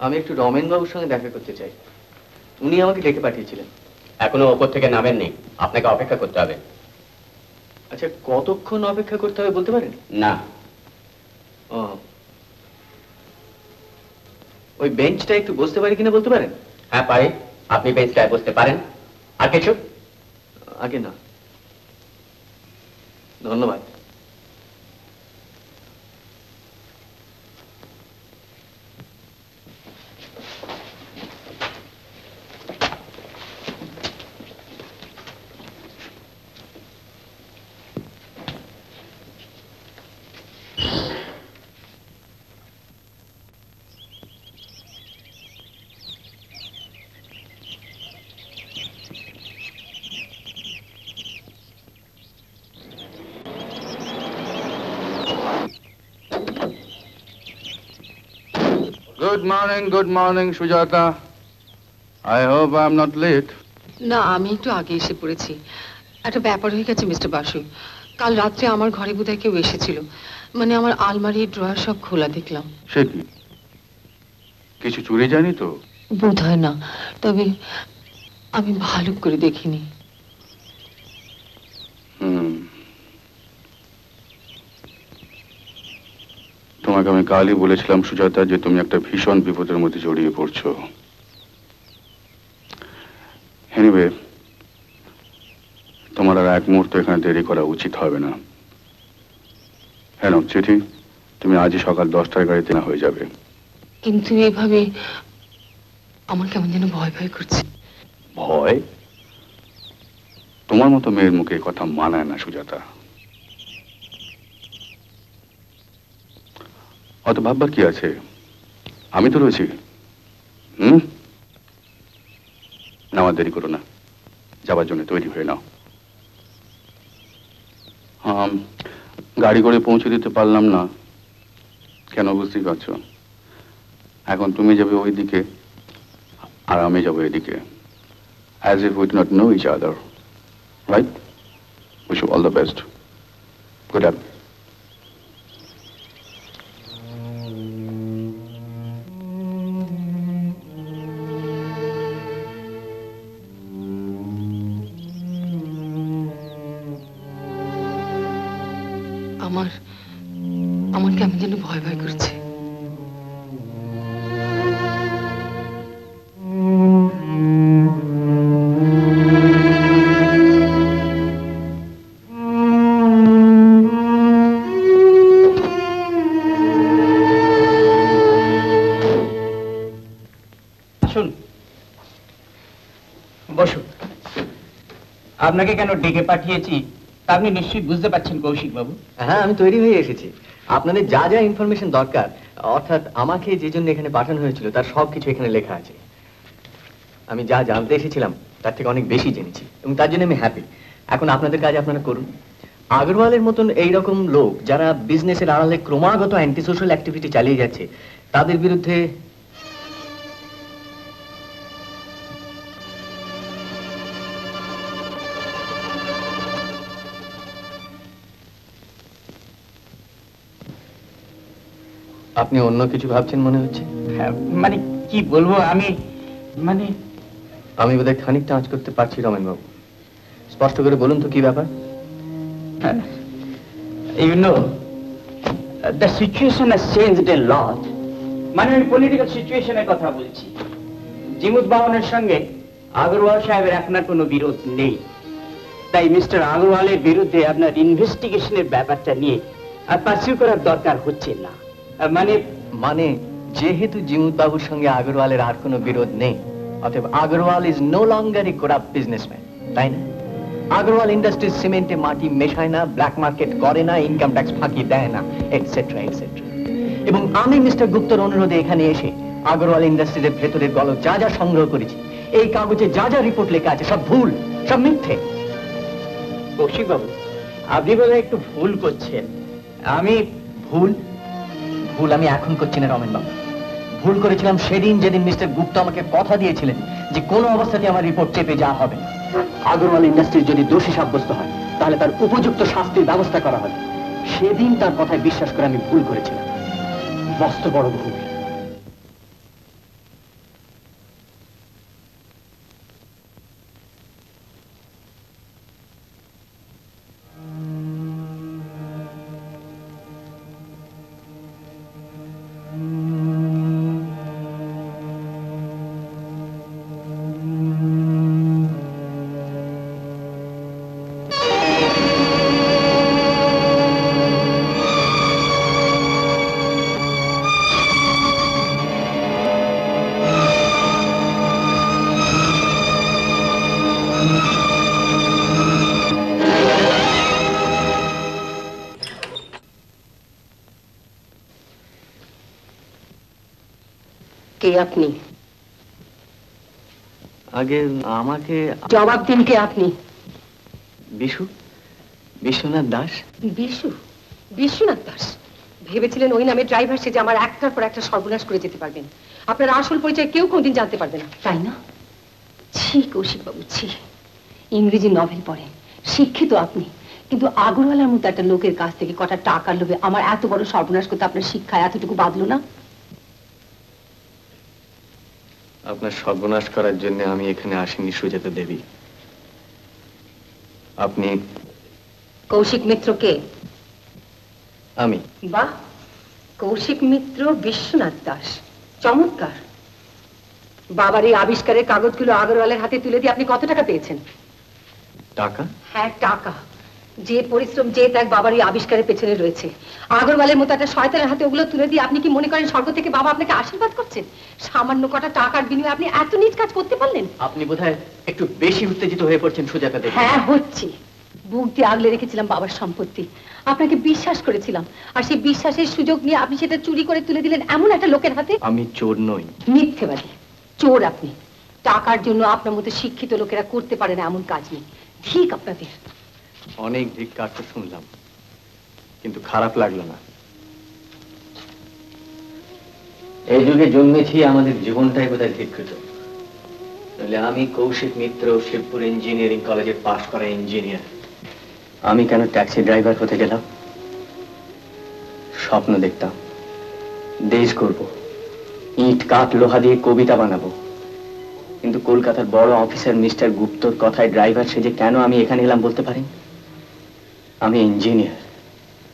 আমি একটু রমেন বাবুর সঙ্গে দেখা করতে চাই। উনি আমাকে ডেকে পাঠিয়েছিলেন। এখনো ওপর থেকে নামেননি, আপনাকে অপেক্ষা করতে হবে। আচ্ছা, কতক্ষণ অপেক্ষা করতে হবে বলতে পারেন? না। ওই বেঞ্চটা একটু বসতে পারি কিনা বলতে পারেন? হ্যাঁ পারি, আপনি বেঞ্চটায় বসতে পারেন। আর কিছু? আগে না, ধন্যবাদ। Good morning, Sujata. I hope I'm not late. না, আমি একটু আগে এসে পড়েছি। একটা ব্যাপার হয়ে গেছে মিস্টার বাসু। কাল রাত্রে আমার ঘরে বোধহয় কেউ এসেছিল। মানে আমার আলমারি ড্রয়ার সব খোলা দেখলাম। সে কি, কিছু চুরি যায়নি তো? বোধহয় না, তবে আমি ভালো করে দেখিনি। তোমাকে আমি কালই বলেছিলাম সুজাতা যে তুমি একটা ভীষণ বিপদের মধ্যে জড়িয়ে পড়ছো। এনিওয়ে, তোমার আর এক মুহূর্ত এখানে দেরি করা উচিত হবে না। হ্যাঁ, চিঠি তুমি আজই সকাল 10টার গাড়িতে না হয়ে যাবে। কিন্তু এভাবে আমার কেমন যেন ভয় ভয় করছে। ভয়? তোমার মতো মেয়ের মুখে কথা মানায় না সুজাতা। অত ভাববার কি আছে, আমি তো রয়েছি। নামার দেরি করো না, যাবার জন্য তৈরি হয়ে নাও। গাড়ি করে পৌঁছে দিতে পারলাম না কেন বুঝতেই পারছো। এখন তুমি যাবে ওই দিকে আর আমি যাবো এদিকে, as if we do not know each other, right? Wish you all the best. Good luck. আমার কেমন যেন ভয় ভয় করছে। বসুন। আপনাকে কেন ডেকে পাঠিয়েছি তা আপনি নিশ্চয়ই বুঝতে পারছেন কৌশিক বাবু। হ্যাঁ, আমি তৈরি হয়ে এসেছি। আপনাদের যা যা ইনফরমেশন দরকার, অর্থাৎ আমাকে যে জন্য এখানে পাঠানো হয়েছিল তার সবকিছু এখানে লেখা আছে। আমি যা জানতে এসেছিলাম তার থেকে অনেক বেশি জেনেছি এবং তার জন্য আমি হ্যাপি। এখন আপনাদের কাজ আপনারা করুন। আগরওয়ালের মতন এইরকম লোক যারা বিজনেসের আড়ালে ক্রমাগত অ্যান্টি সোশ্যাল অ্যাক্টিভিটি চালিয়ে যাচ্ছে, তাদের বিরুদ্ধে আপনি অন্য কিছু ভাবছেন মনে হচ্ছে। হ্যাঁ, মানে কি বলবো আমি, মানে আমি বোধহয় খানিকটা আঁচ করতে পারছি রমেনবাবু। স্পষ্ট করে বলুন তো কি ব্যাপার। you know, the situation has changed a lot. মানে আমি পলিটিক্যাল সিচুয়েশনের কথা বলছি। জিমুদ বাবনের সঙ্গে আগরওয়াল সাহেবের এখন আর কোনো বিরোধ নেই, তাই মিস্টার আগরওয়ালের বিরুদ্ধে আপনার ইনভেস্টিগেশনের ব্যাপারটা নিয়ে আর পার্সিউ করার দরকার হচ্ছে না। মানে মানে যেহেতু জিমুদ বাবুর সঙ্গে আগরওয়ালের আর কোনো বিরোধ নেই, অতএব Agarwal is no longer a corrupt businessman, তাই না? আগরওয়াল ইন্ডাস্ট্রিজ সিমেন্টে মাটি মেশায় না, ব্ল্যাক মার্কেট করে না, ইনকাম ট্যাক্স ফাঁকি দেয় না, এটসেট্রা এটসেট্রা। এবং আমি মিস্টার গুপ্তর অনুরোধে এখানে এসে আগরওয়াল ইন্ডাস্ট্রিজের ভেতরের গলদ যা যা সংগ্রহ করেছি, এই কাগজে যা যা রিপোর্ট লেখা আছে সব ভুল, সব মিথ্যে। কৌশিক বাবু, আপনি বোধহয় একটু ভুল করছেন। আমি ভুল ভুল আমি এখন করছি না রমেন বাবু। ভুল করেছিলাম সেদিন যেদিন মিস্টার গুপ্তা আমাকে কথা দিয়েছিলেন যে কোনো অবস্থাতে আমার রিপোর্ট চেপে যাওয়া হবে না। আগরওয়াল ইন্ডাস্ট্রিজ যদি দোষী সাব্যস্ত হয় তাহলে তার উপযুক্ত শাস্তির ব্যবস্থা করা হবে। সেদিন তার কথায় বিশ্বাস করে আমি ভুল করেছিলাম, মস্ত বড় ভুল। কে আপনি? আগে আমাকে জবাব দিন, কে আপনি? বিশু, বিশ্বনাথ দাস। বিশু? বিশ্বনাথ দাস? ভেবেছিলেন ওই নামে ড্রাইভার সে যে আমার একটার পর একটা সর্বনাশ করে যেতে পারবেন। আপনার আসল পরিচয় কেউ কোনদিন জানতে পারবে না, তাই না? ছি কৌশিক বাবু, ছি। ইংরেজি নভেল পড়েন, শিক্ষিত আপনি, কিন্তু আগরওয়ালার মতো একটা লোকের কাছ থেকে কটা টাকার লোভে আমার এত বড় সর্বনাশ করতে আপনার শিক্ষায় এতটুকু বাঁধলো না? আপনার সর্বনাশ করার জন্য আমি এখানে আসিনি সুজাতা দেবী। আপনি কৌশিক মিত্র কে? আমি। বাহ, কৌশিক মিত্র বিশ্বনাথ দাস, চমৎকার। বাবার এই আবিষ্কারের কাগজগুলো আগরওয়ালের হাতে তুলে দিয়ে আপনি কত টাকা পেয়েছেন? টাকা? হ্যাঁ টাকা। যে পরিশ্রম, যে ত্যাগ বাবার এই আবিষ্কারের পেছনে রয়েছে, আগরওয়ালের মতো একটা শয়তানের হাতে ওগুলো তুলে দিয়ে আপনি কি মনে করেন স্বর্গ থেকে বাবা আপনাকে আশীর্বাদ করছেন? সামান্য কটা টাকার বিনিময়ে আপনি এত নীচ কাজ করতে পারলেন? আপনি বোধহয় একটু বেশি উত্তেজিত হয়ে পড়ছেন সুজাতা দেবী। হ্যাঁ হচ্ছি। বুক দিয়ে আগলে রেখেছিলাম বাবার সম্পত্তি, আপনাকে বিশ্বাস করেছিলাম, আর সেই বিশ্বাসের সুযোগ নিয়ে আপনি সেটা চুরি করে তুলে দিলেন এমন একটা লোকের হাতে। আমি চোর নই। মিথ্যেবাদী, চোর আপনি। টাকার জন্য আপনার মতো শিক্ষিত লোকেরা করতে পারে না এমন কাজ নেই। ঠিক আপনাদের। অনেক ধিক্কার তো শুনলাম, কিন্তু খারাপ লাগলো না। এই যুগে জন্মেছি, আমাদের জীবনটাই বোধহয় ধিক্কৃত। তাহলে আমি কৌশিক মিত্র, শিবপুর ইঞ্জিনিয়ারিং কলেজে পাশ করা ইঞ্জিনিয়ার, আমি কেন ট্যাক্সি ড্রাইভার হতে গেলাম? স্বপ্ন দেখতাম দেশ করব, ইট কাঠ লোহা দিয়ে কবিতা বানাবো, কিন্তু কলকাতার বড় অফিসার মিস্টার গুপ্তর কথায় ড্রাইভার সেজে কেন আমি এখানে এলাম বলতে পারেন? আমি ইঞ্জিনিয়ার।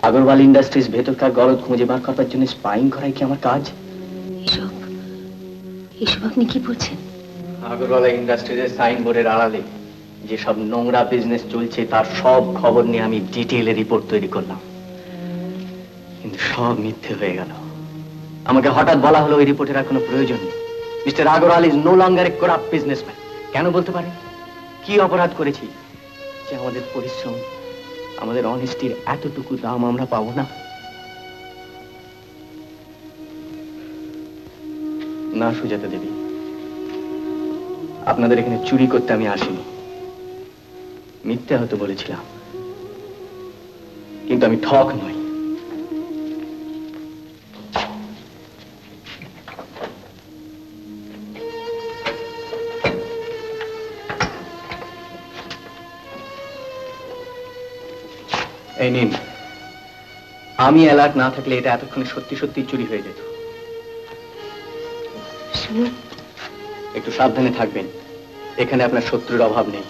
আগরওয়াল ইন্ডাস্ট্রিজ ভেতরকার গলদ খুঁজে বার করবার জন্য স্পাইং করাই কি আমার কাজ? এসব আপনি কি বলছেন? আগরওয়ালা ইন্ডাস্ট্রিজের সাইনবোর্ডের আড়ালে যেসব নোংরা বিজনেস চলছে তার সব খবর নিয়ে আমি ডিটেইলে রিপোর্ট তৈরি করলাম, কিন্তু সব মিথ্যে হয়ে গেল। আমাকে হঠাৎ বলা হলো ওই রিপোর্টের আর কোনো প্রয়োজন নেই। Mister Agarwal is no longer a corrupt businessman. কেন বলতে পারেন? কি অপরাধ করেছি যে আমাদের পরিশ্রম, আমাদের অনেস্টির এতটুকু দাম আমরা পাবো না? না সুজাতা দেবী, আপনাদের এখানে চুরি করতে আমি আসিনি। মিথ্যে হয়তো বলেছিলাম, কিন্তু আমি ঠক নই। এই নিন, আমি অ্যালার্ট না থাকলে এটা এতক্ষণে সত্যি সত্যি চুরি হয়ে যেত। একটু সাবধানে থাকবেন, এখানে আপনার শত্রুর অভাব নেই।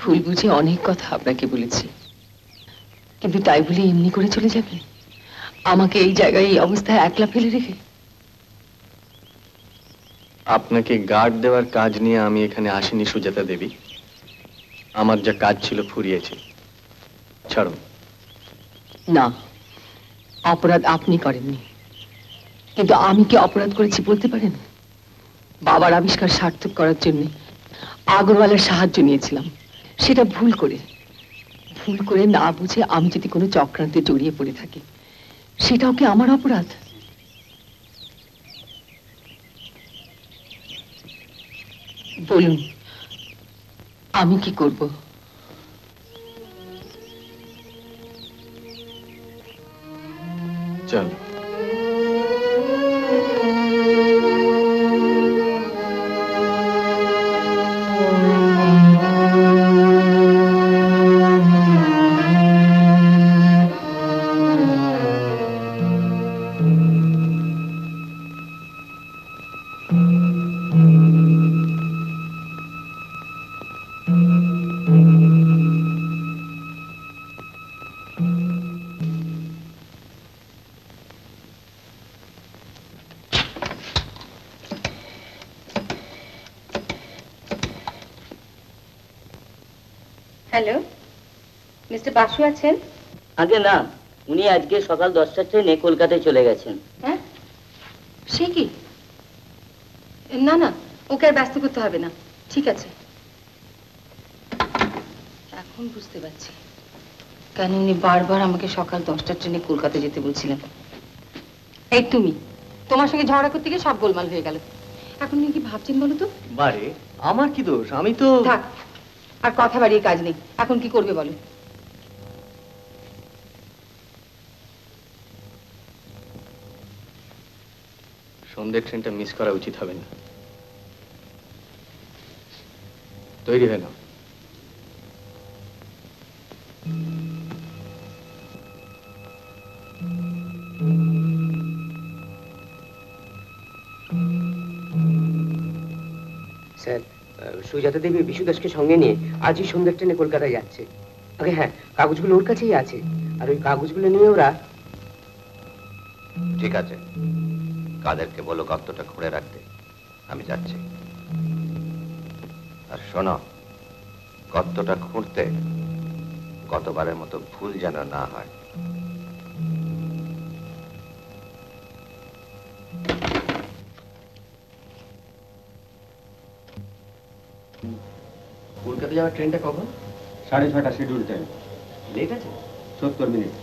ভুল বুঝে অনেক কথা আপনাকে বলেছি, কিন্তু তাই বলে এমনি করে চলে যাবে আমাকে এই জায়গায় এই অবস্থায় একলা ফেলে রেখে? আপনাকে গার্ড দেওয়ার কাজ নিয়ে আমি এখানে আসিনি সুজাতা দেবী। আমার যা কাজ ছিল ফুরিয়েছে, ছাড়ুন। না, অপরাধ আপনি করেননি, কিন্তু আমি কি অপরাধ করেছি বলতে পারেন? বাবার আবিষ্কার সার্থক করার জন্য আগরওয়ালার সাহায্য নিয়েছিলাম, সেটা ভুল করে না বুঝে আমি যদি কোনো চক্রান্তে জড়িয়ে পড়ে থাকি, সেটাও কি আমার অপরাধ? বলুন, আমি কি করব? চল। হ্যালো, মিস্টার বাসু আছেন? আগে না, উনি আজকে সকাল 10টার ট্রেনে কলকাতায় চলে গেছেন। হ্যাঁ, সে কি? না না, ওকে আর ব্যস্ত করতে হবে না, ঠিক আছে। এখন বুঝতে পারছি কেন উনি বারবার আমাকে সকাল 10টার ট্রেনে কলকাতা যেতে বলছিলেন। এই তুমি, তোমার সঙ্গে ঝগড়া করতে গিয়ে সব গোলমাল হয়ে গেল। এখন উনি কি ভাবছেন বলো তো? বারে, আমার কি দোষ? আমি তো... থাক, আর কথা বাড়িয়ে কাজ নেই। এখন কি করবে বলো? সন্ধ্যের ট্রেনটা মিস করা উচিত হবে না। তৈরি হয়ে নাও। স্যার, সুজাতা দেবী বিশু দাসকে সঙ্গে নিয়ে আজই সন্ধ্যার ট্রেনে কলকাতায় যাচ্ছে। আগে হ্যাঁ, কাগজগুলো ওর কাছেই আছে, আর ওই কাগজগুলো নিয়ে ওরা... ঠিক আছে, কাদেরকে বলো গর্তটা খুঁড়ে রাখতে, আমি যাচ্ছি। আর শোনো, গর্তটা খুঁড়তে গতবারের মতো ভুল যেন না হয়। কলকাতা যাওয়ার ট্রেনটা কখন? 6:30 শিডিউল ট্রেন। লেট আছে? 70 মিনিট।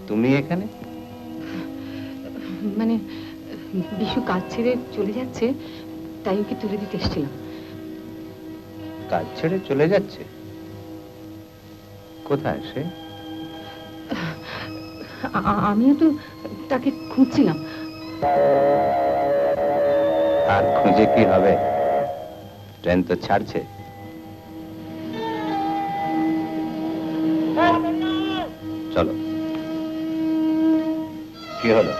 তুমি এখানে? মানে বিশু কাজ ছেড়ে চলে যাচ্ছে, তাই ওকে তুলে দিতে এসেছিলাম। কাজ ছেড়ে চলে যাচ্ছে? কোথায় সে? আমিও তো তাকে খুঁজছিলাম। আর খুঁজে কি হবে? ট্রেন তো ছাড়ছে। চলো। কি হলো?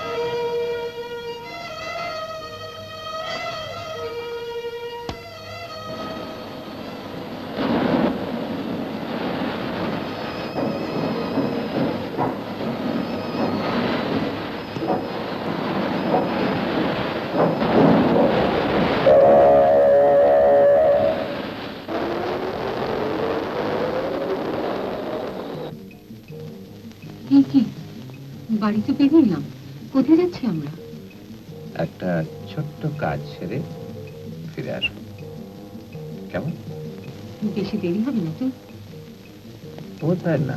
কি বাড়ি তো বেরিয়ে এলাম, কোথায় যাচ্ছি আমরা? একটা ছোট্ট কাজ সেরে ফিরে আসো, কেমন? বেশি দেরি হবে না তো? বোধহয় না।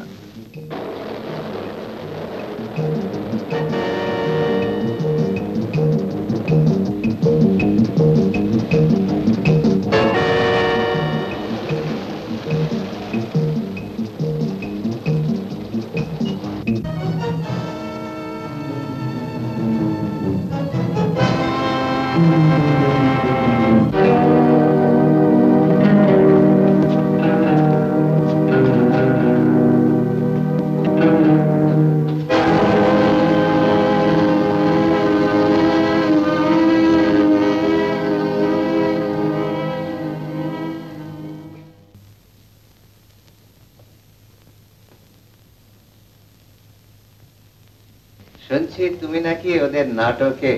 শুনছি তুমি নাকি ওদের নাটকে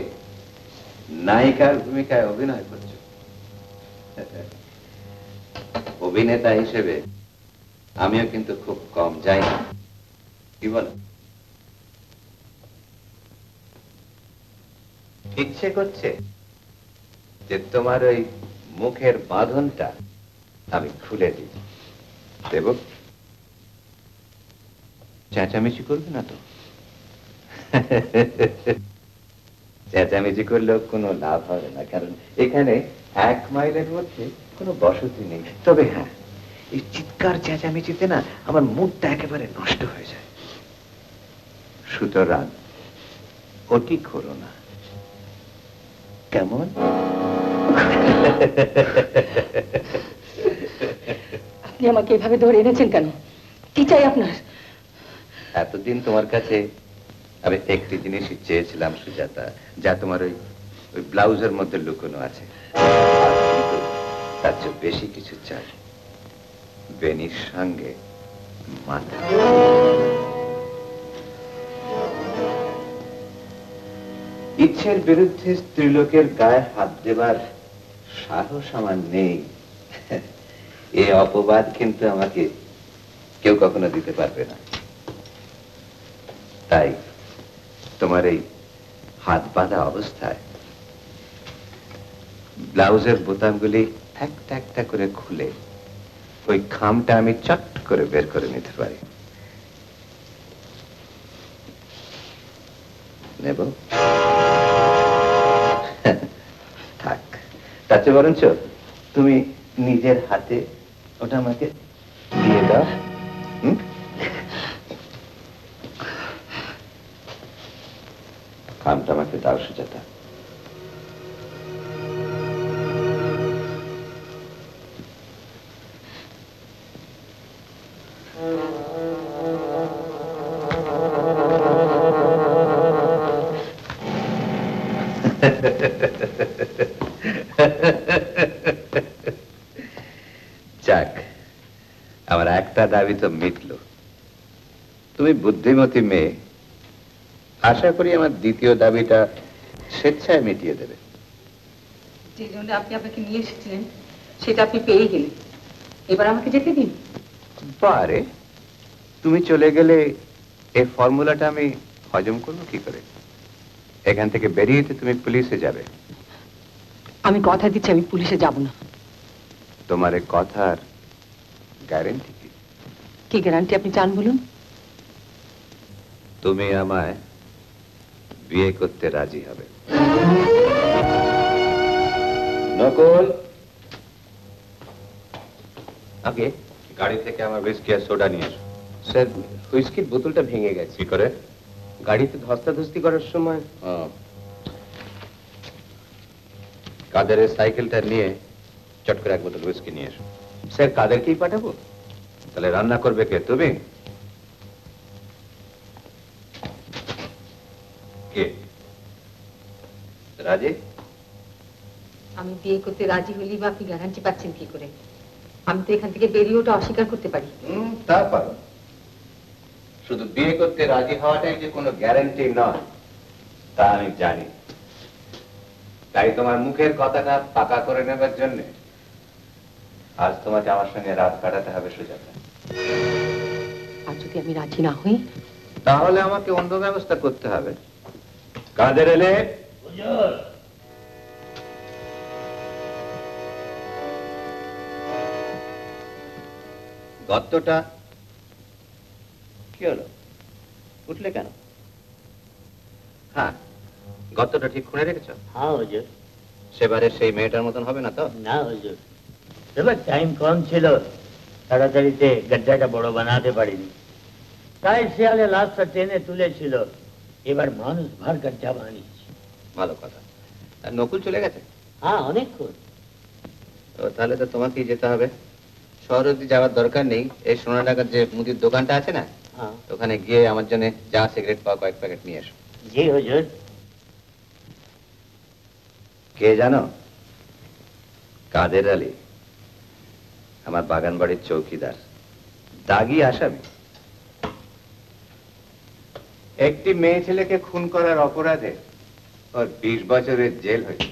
নায়িকার ভূমিকায় অভিনয় করছো। অভিনেতা হিসেবে আমিও কিন্তু খুব কম যাই না, কি বলো? ইচ্ছে করছে যে তোমার ওই মুখের বাঁধনটা আমি খুলে দিই। দেব? চেঁচামেচি করবে না তো? চেঁচামেচি করলেও কোনো লাভ হবে না, কারণ এখানে 1 মাইলের মধ্যে কোনো বসতি নেই। তবে হ্যাঁ, এই চিৎকার চেঁচামেচিতে না আমার মুডটা একেবারে নষ্ট হয়ে যায়। সুতরাং ওটি করো না, কেমন? আপনি আমাকে এভাবে ধরে এনেছেন কেন? কি চাই আপনার? এতদিন তোমার কাছে আমি একটি জিনিসই চেয়েছিলাম সুজাতা, যা তোমার ওই ব্লাউজের মধ্যে লুকোনো আছে। আর কিন্তু তার চেয়ে বেশি কিছু চাই, বেনির সঙ্গে মাথা। ইচ্ছের বিরুদ্ধে স্ত্রীলোকের গায়ে হাত দেবার সাহস আমার নেই, এ অপবাদ কিন্তু আমাকে কেউ কখনো দিতে পারবে না। তাই তোমার এই হাত বাঁধা অবস্থায় ব্লাউজের বোতামগুলি একটা একটা করে খুলে ওই খামটা আমি চট করে বের করে নিতে পারি। নেব? থাক, তার চেয়ে বরঞ্চ তুমি নিজের হাতে ওটা আমাকে দিয়ে দাও। খামটা আমাকে দাও সুজাতা। যাক, আমার একটা দাবি তো মিটলো। তুমি বুদ্ধিমতী মেয়ে, আশা করি আমার দ্বিতীয় দাবিটা স্বেচ্ছায় মিটিয়ে দেবে। যে জন্য আপনি আপনাকে নিয়ে এসেছিলেন সেটা আপনি পেয়ে গেলেন, এবার আমাকে যেতে দিন। বারে, তুমি চলে গেলে এই ফর্মুলাটা আমি হজম করবো কি করে? এখান থেকে বেরিয়ে তুমি পুলিশে যাবে। আমি কথা দিচ্ছি আমি পুলিশে যাব না। তোমার এই কথার গ্যারেন্টি কি? কি গ্যারান্টি আপনি চান বলুন? তুমি আমায় বিয়ে করতে রাজি হবে। নকুল, আগে গাড়ি থেকে আমার হুইস্কি আর সোডা নিয়ে এসো। স্যার, হুইস্কির বোতলটা ভেঙে গেছে। কি করে? গাড়িতে ধস্তাধস্তি করার সময়। কাদের সাইকেলটা নিয়ে চট করে এক বোতল হুইস্কি নিয়ে এসো। স্যার, কাদেরকেই পাঠাবো? তাহলে রান্না করবে কে? তুমি? কে? রাজি? আমি বিয়ে করতে রাজি হলি বা আপনি গ্যারান্টি পাচ্ছেন কি করে? আমি তো এখান থেকে বেরিয়ে ওটা অস্বীকার করতে পারি। তা পারো। শুধু বিয়ে করতে রাজি হওয়াটাই যে কোনো গ্যারান্টি নয় তা আমি জানি। তাই তোমার মুখের কথাটা পাকা করে নেবার জন্য আজ তোমাকে আমার সঙ্গে রাত কাটাতে হবে সুজাতা। আর যদি আমি রাজি না হই? তাহলে আমাকে অন্য ব্যবস্থা করতে হবে। কাদের এলে? গর্তটা কি হলো? উঠলে কেন? হ্যাঁ, গর্তটা ঠিক খুঁড়ে রেখেছো? হ্যাঁ হুজুর। সেবারে সেই মেয়েটার মতন হবে না তো? না হুজুর, এবার টাইম কম ছিল, তাড়াতাড়িতে গড্ডাটা বড় বানাতে পারিনি, তাই শিয়ালে লাশটা টেনে তুলেছিল। এবার মানুষ ভর গড্ডা বানিয়েছে। ভালো কথা। আর নকুল চলে গেছে? হ্যাঁ, অনেকক্ষণ। তো তাহলে তো তোমাকেই যেতে হবে। শহর অব্দি যাওয়ার দরকার নেই। এই সোনাডাঙ্গার যে মুদির দোকানটা আছে না, হ্যাঁ। ওখানে গিয়ে আমার জন্য চা সিগারেট পাওয়া কয়েক প্যাকেট নিয়ে এসো। জি হুজুর। কে জানো? কাদের আলী, আমার বাগান বাড়ির চৌকিদার, দাগি আসামি। একটি মেয়ে ছেলেকে খুন করার অপরাধে ওর 20 বছরের জেল হয়েছে।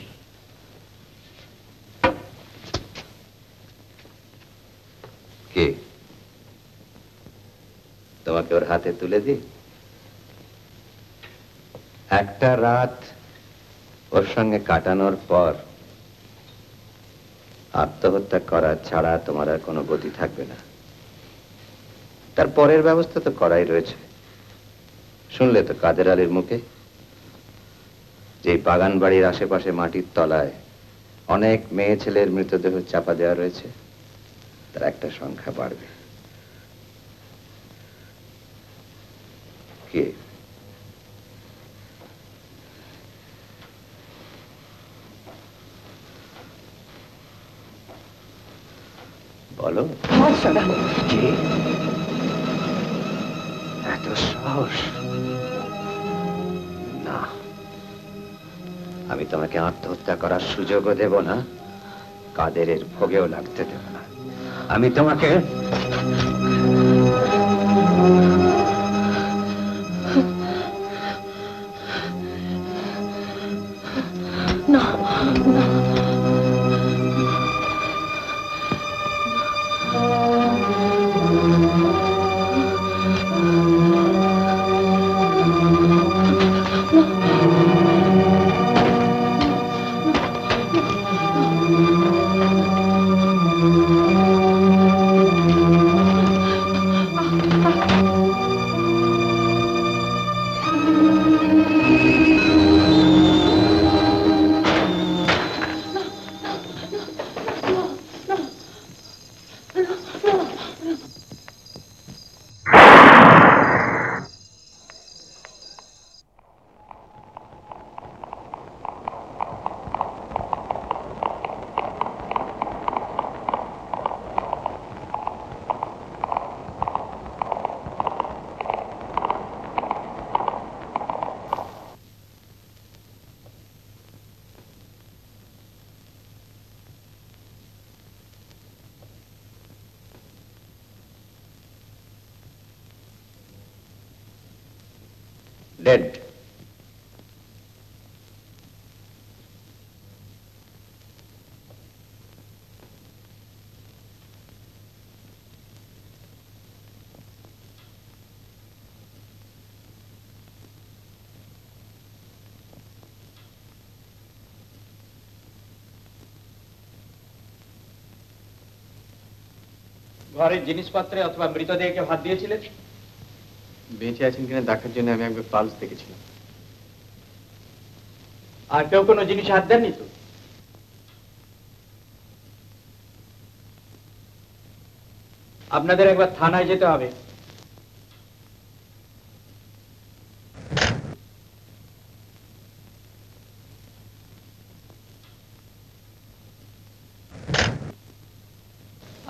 কে? তোমাকে ওর হাতে তুলে দিই? একটা রাত ওর সঙ্গে কাটানোর পর আত্মহত্যা করা ছাড়া তোমার আর কোনো গতি থাকবে না। তার পরের ব্যবস্থা তো করাই রয়েছে। শুনলে তো কাদের আলীর মুখে, যে বাগান বাড়ির আশেপাশে মাটির তলায় অনেক মেয়ে ছেলের মৃতদেহ চাপা দেওয়া রয়েছে, তার একটা সংখ্যা বাড়বে। কে? বলো। কে? এত সাহস? না, আমি তোমাকে আত্মহত্যা করার সুযোগও দেব না, কাদেরের ভোগেও লাগতে দেব না। আমি তোমাকে না, না। dead. ঘরের জিনিসপত্রে অথবা মৃতদেহকে হাত দিয়েছিলেন? বেঁচে আছেন কিনা দেখার জন্য আমি একবার পালস দেখেছিলাম। আর কেউ কোনো জিনিস হাত দেননি তো? আপনাদের একবার থানায় যেতে হবে।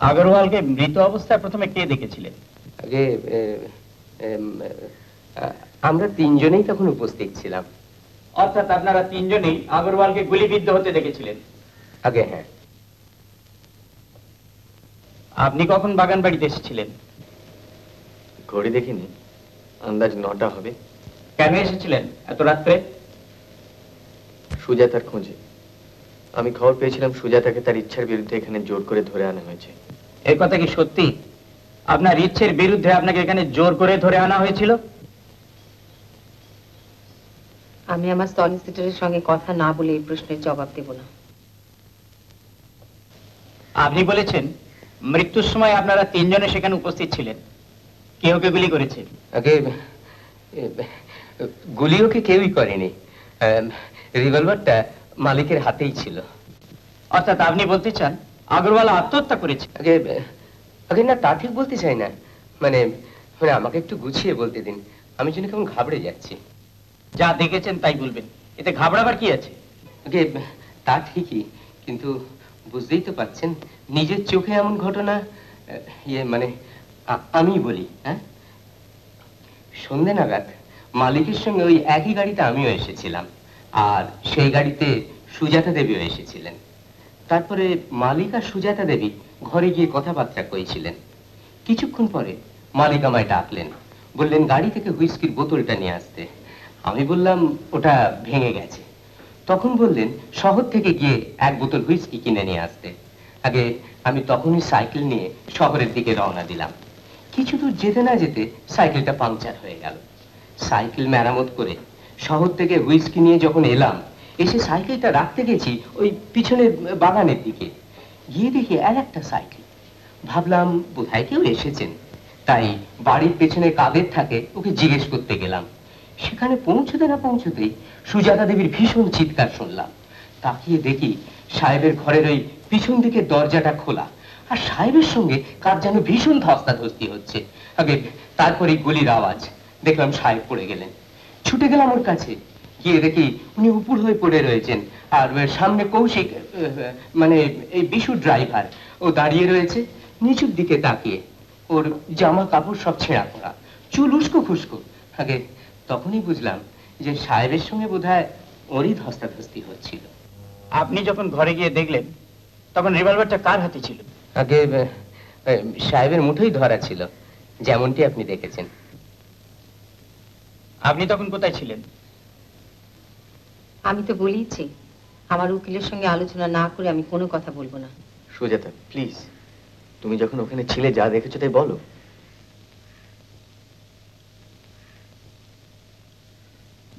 আগরওয়ালকে মৃত অবস্থায় প্রথমে কে দেখেছিলেন? আগে আমরা তিনজনেই তখন উপস্থিত ছিলাম। অর্থাৎ আপনারা তিনজনেই আগরওয়ালকে গুলিবিদ্ধ হতে দেখেছিলেন? আগে হ্যাঁ। আপনি কখন বাগান বাড়িতে এসেছিলেন? ঘড়ি দেখিনি, আন্দাজ 9টা হবে। কেন এসেছিলেন এত রাত্রে? সুজাতার খোঁজে। আমি খবর পেয়েছিলাম সুজাতাকে তার ইচ্ছার বিরুদ্ধে এখানে জোর করে ধরে আনা হয়েছে। এই কথা কি সত্যি? আপনার ইচ্ছের বিরুদ্ধে আপনাকে এখানে জোর করে ধরে আনা হয়েছিল? আমি আমার সলিসিটরের সঙ্গে কথা না বলে এই প্রশ্নের জবাব দেব না। আপনি বলেছেন মৃত্যুর সময় আপনারা তিনজনে সেখানে উপস্থিত ছিলেন। কে ওকে গুলি করেছে? আগে গুলি ওকে কেউই করেনি, রিভলভারটা মালিকের হাতেই ছিল। অর্থাৎ আপনি বলতে চান আগরওয়াল আত্মহত্যা করেছে? আগে আগে না, তা ঠিক বলতে চাই না, মানে মানে আমাকে একটু গুছিয়ে বলতে দিন, আমি যেন কেমন ঘাবড়ে যাচ্ছি। যা দেখেছেন তাই বলবেন, এতে ঘাবড়াবার কি আছে? আগে তা ঠিকই, কিন্তু বুঝতেই তো পাচ্ছেন নিজের চোখে এমন ঘটনা, মানে আমি বলি, হ্যাঁ, সন্ধ্যে নাগাদ মালিকের সঙ্গে ওই একই গাড়িতে আমিও এসেছিলাম, আর সেই গাড়িতে সুজাতা দেবীও এসেছিলেন। তারপরে মালিক আর সুজাতা দেবী ঘরে গিয়ে কথাবার্তা কইছিলেন। কিছুক্ষণ পরে মালিক আমায় ডাকলেন, বললেন গাড়ি থেকে হুইস্কির বোতলটা নিয়ে আসতে। আমি বললাম ওটা ভেঙে গেছে। তখন বললেন শহর থেকে গিয়ে এক বোতল হুইস্কি কিনে নিয়ে আসতে। আগে আমি তখনই সাইকেল নিয়ে শহরের দিকে রওনা দিলাম। কিছু দূর যেতে না যেতে সাইকেলটা পাংচার হয়ে গেল। সাইকেল মেরামত করে শহর থেকে হুইস্কি নিয়ে যখন এলাম, এসে সাইকেলটা রাখতে গেছি ওই পিছনের বাগানের দিকে, গিয়ে দেখি আর একটা সাইকেল। ভাবলাম বোধহয় কেউ এসেছেন, তাই বাড়ির পেছনে কাদের থাকে ওকে জিজ্ঞেস করতে গেলাম। সেখানে পৌঁছতে না পৌঁছতেই সুজাতা দেবীর ভীষণ চিৎকার শুনলাম। তাকিয়ে দেখি সাহেবের ঘরের ওই পিছন দিকে দরজাটা খোলা, আর সাহেবের সঙ্গে কার যেন ভীষণ ধস্তাধস্তি হচ্ছে। আগে তারপরে গুলির আওয়াজ, দেখলাম সাহেব পড়ে গেলেন। ছুটে গেলাম ওর কাছে, গিয়ে দেখি উনি উপুর হয়ে পড়ে রয়েছেন, আর সামনে কৌশিক, মানে এই বিশু ড্রাইভার, ও দাঁড়িয়ে রয়েছে নিচুর দিকে তাকিয়ে। ওর জামা কাপড় সব ছেঁড়া পড়া, চুল উস্কো খুস্কো। আগে তখনই বুঝলাম যে সাহেবের সঙ্গে বোধহয় ওরই ধস্তাধস্তি হচ্ছিল। আপনি যখন ঘরে গিয়ে দেখলেন তখন রিভলভারটা কার হাতে ছিল? আগে সাহেবের মুঠোই ধরা ছিল, যেমনটি আপনি দেখেছেন। আপনি তখন কোথায় ছিলেন? আমি তো বলেইছি আমার উকিলের সঙ্গে আলোচনা না করে আমি কোনো কথা বলবো না। সুজাতা প্লিজ, তুমি যখন ওখানে ছিলে যা দেখেছো তাই বলো।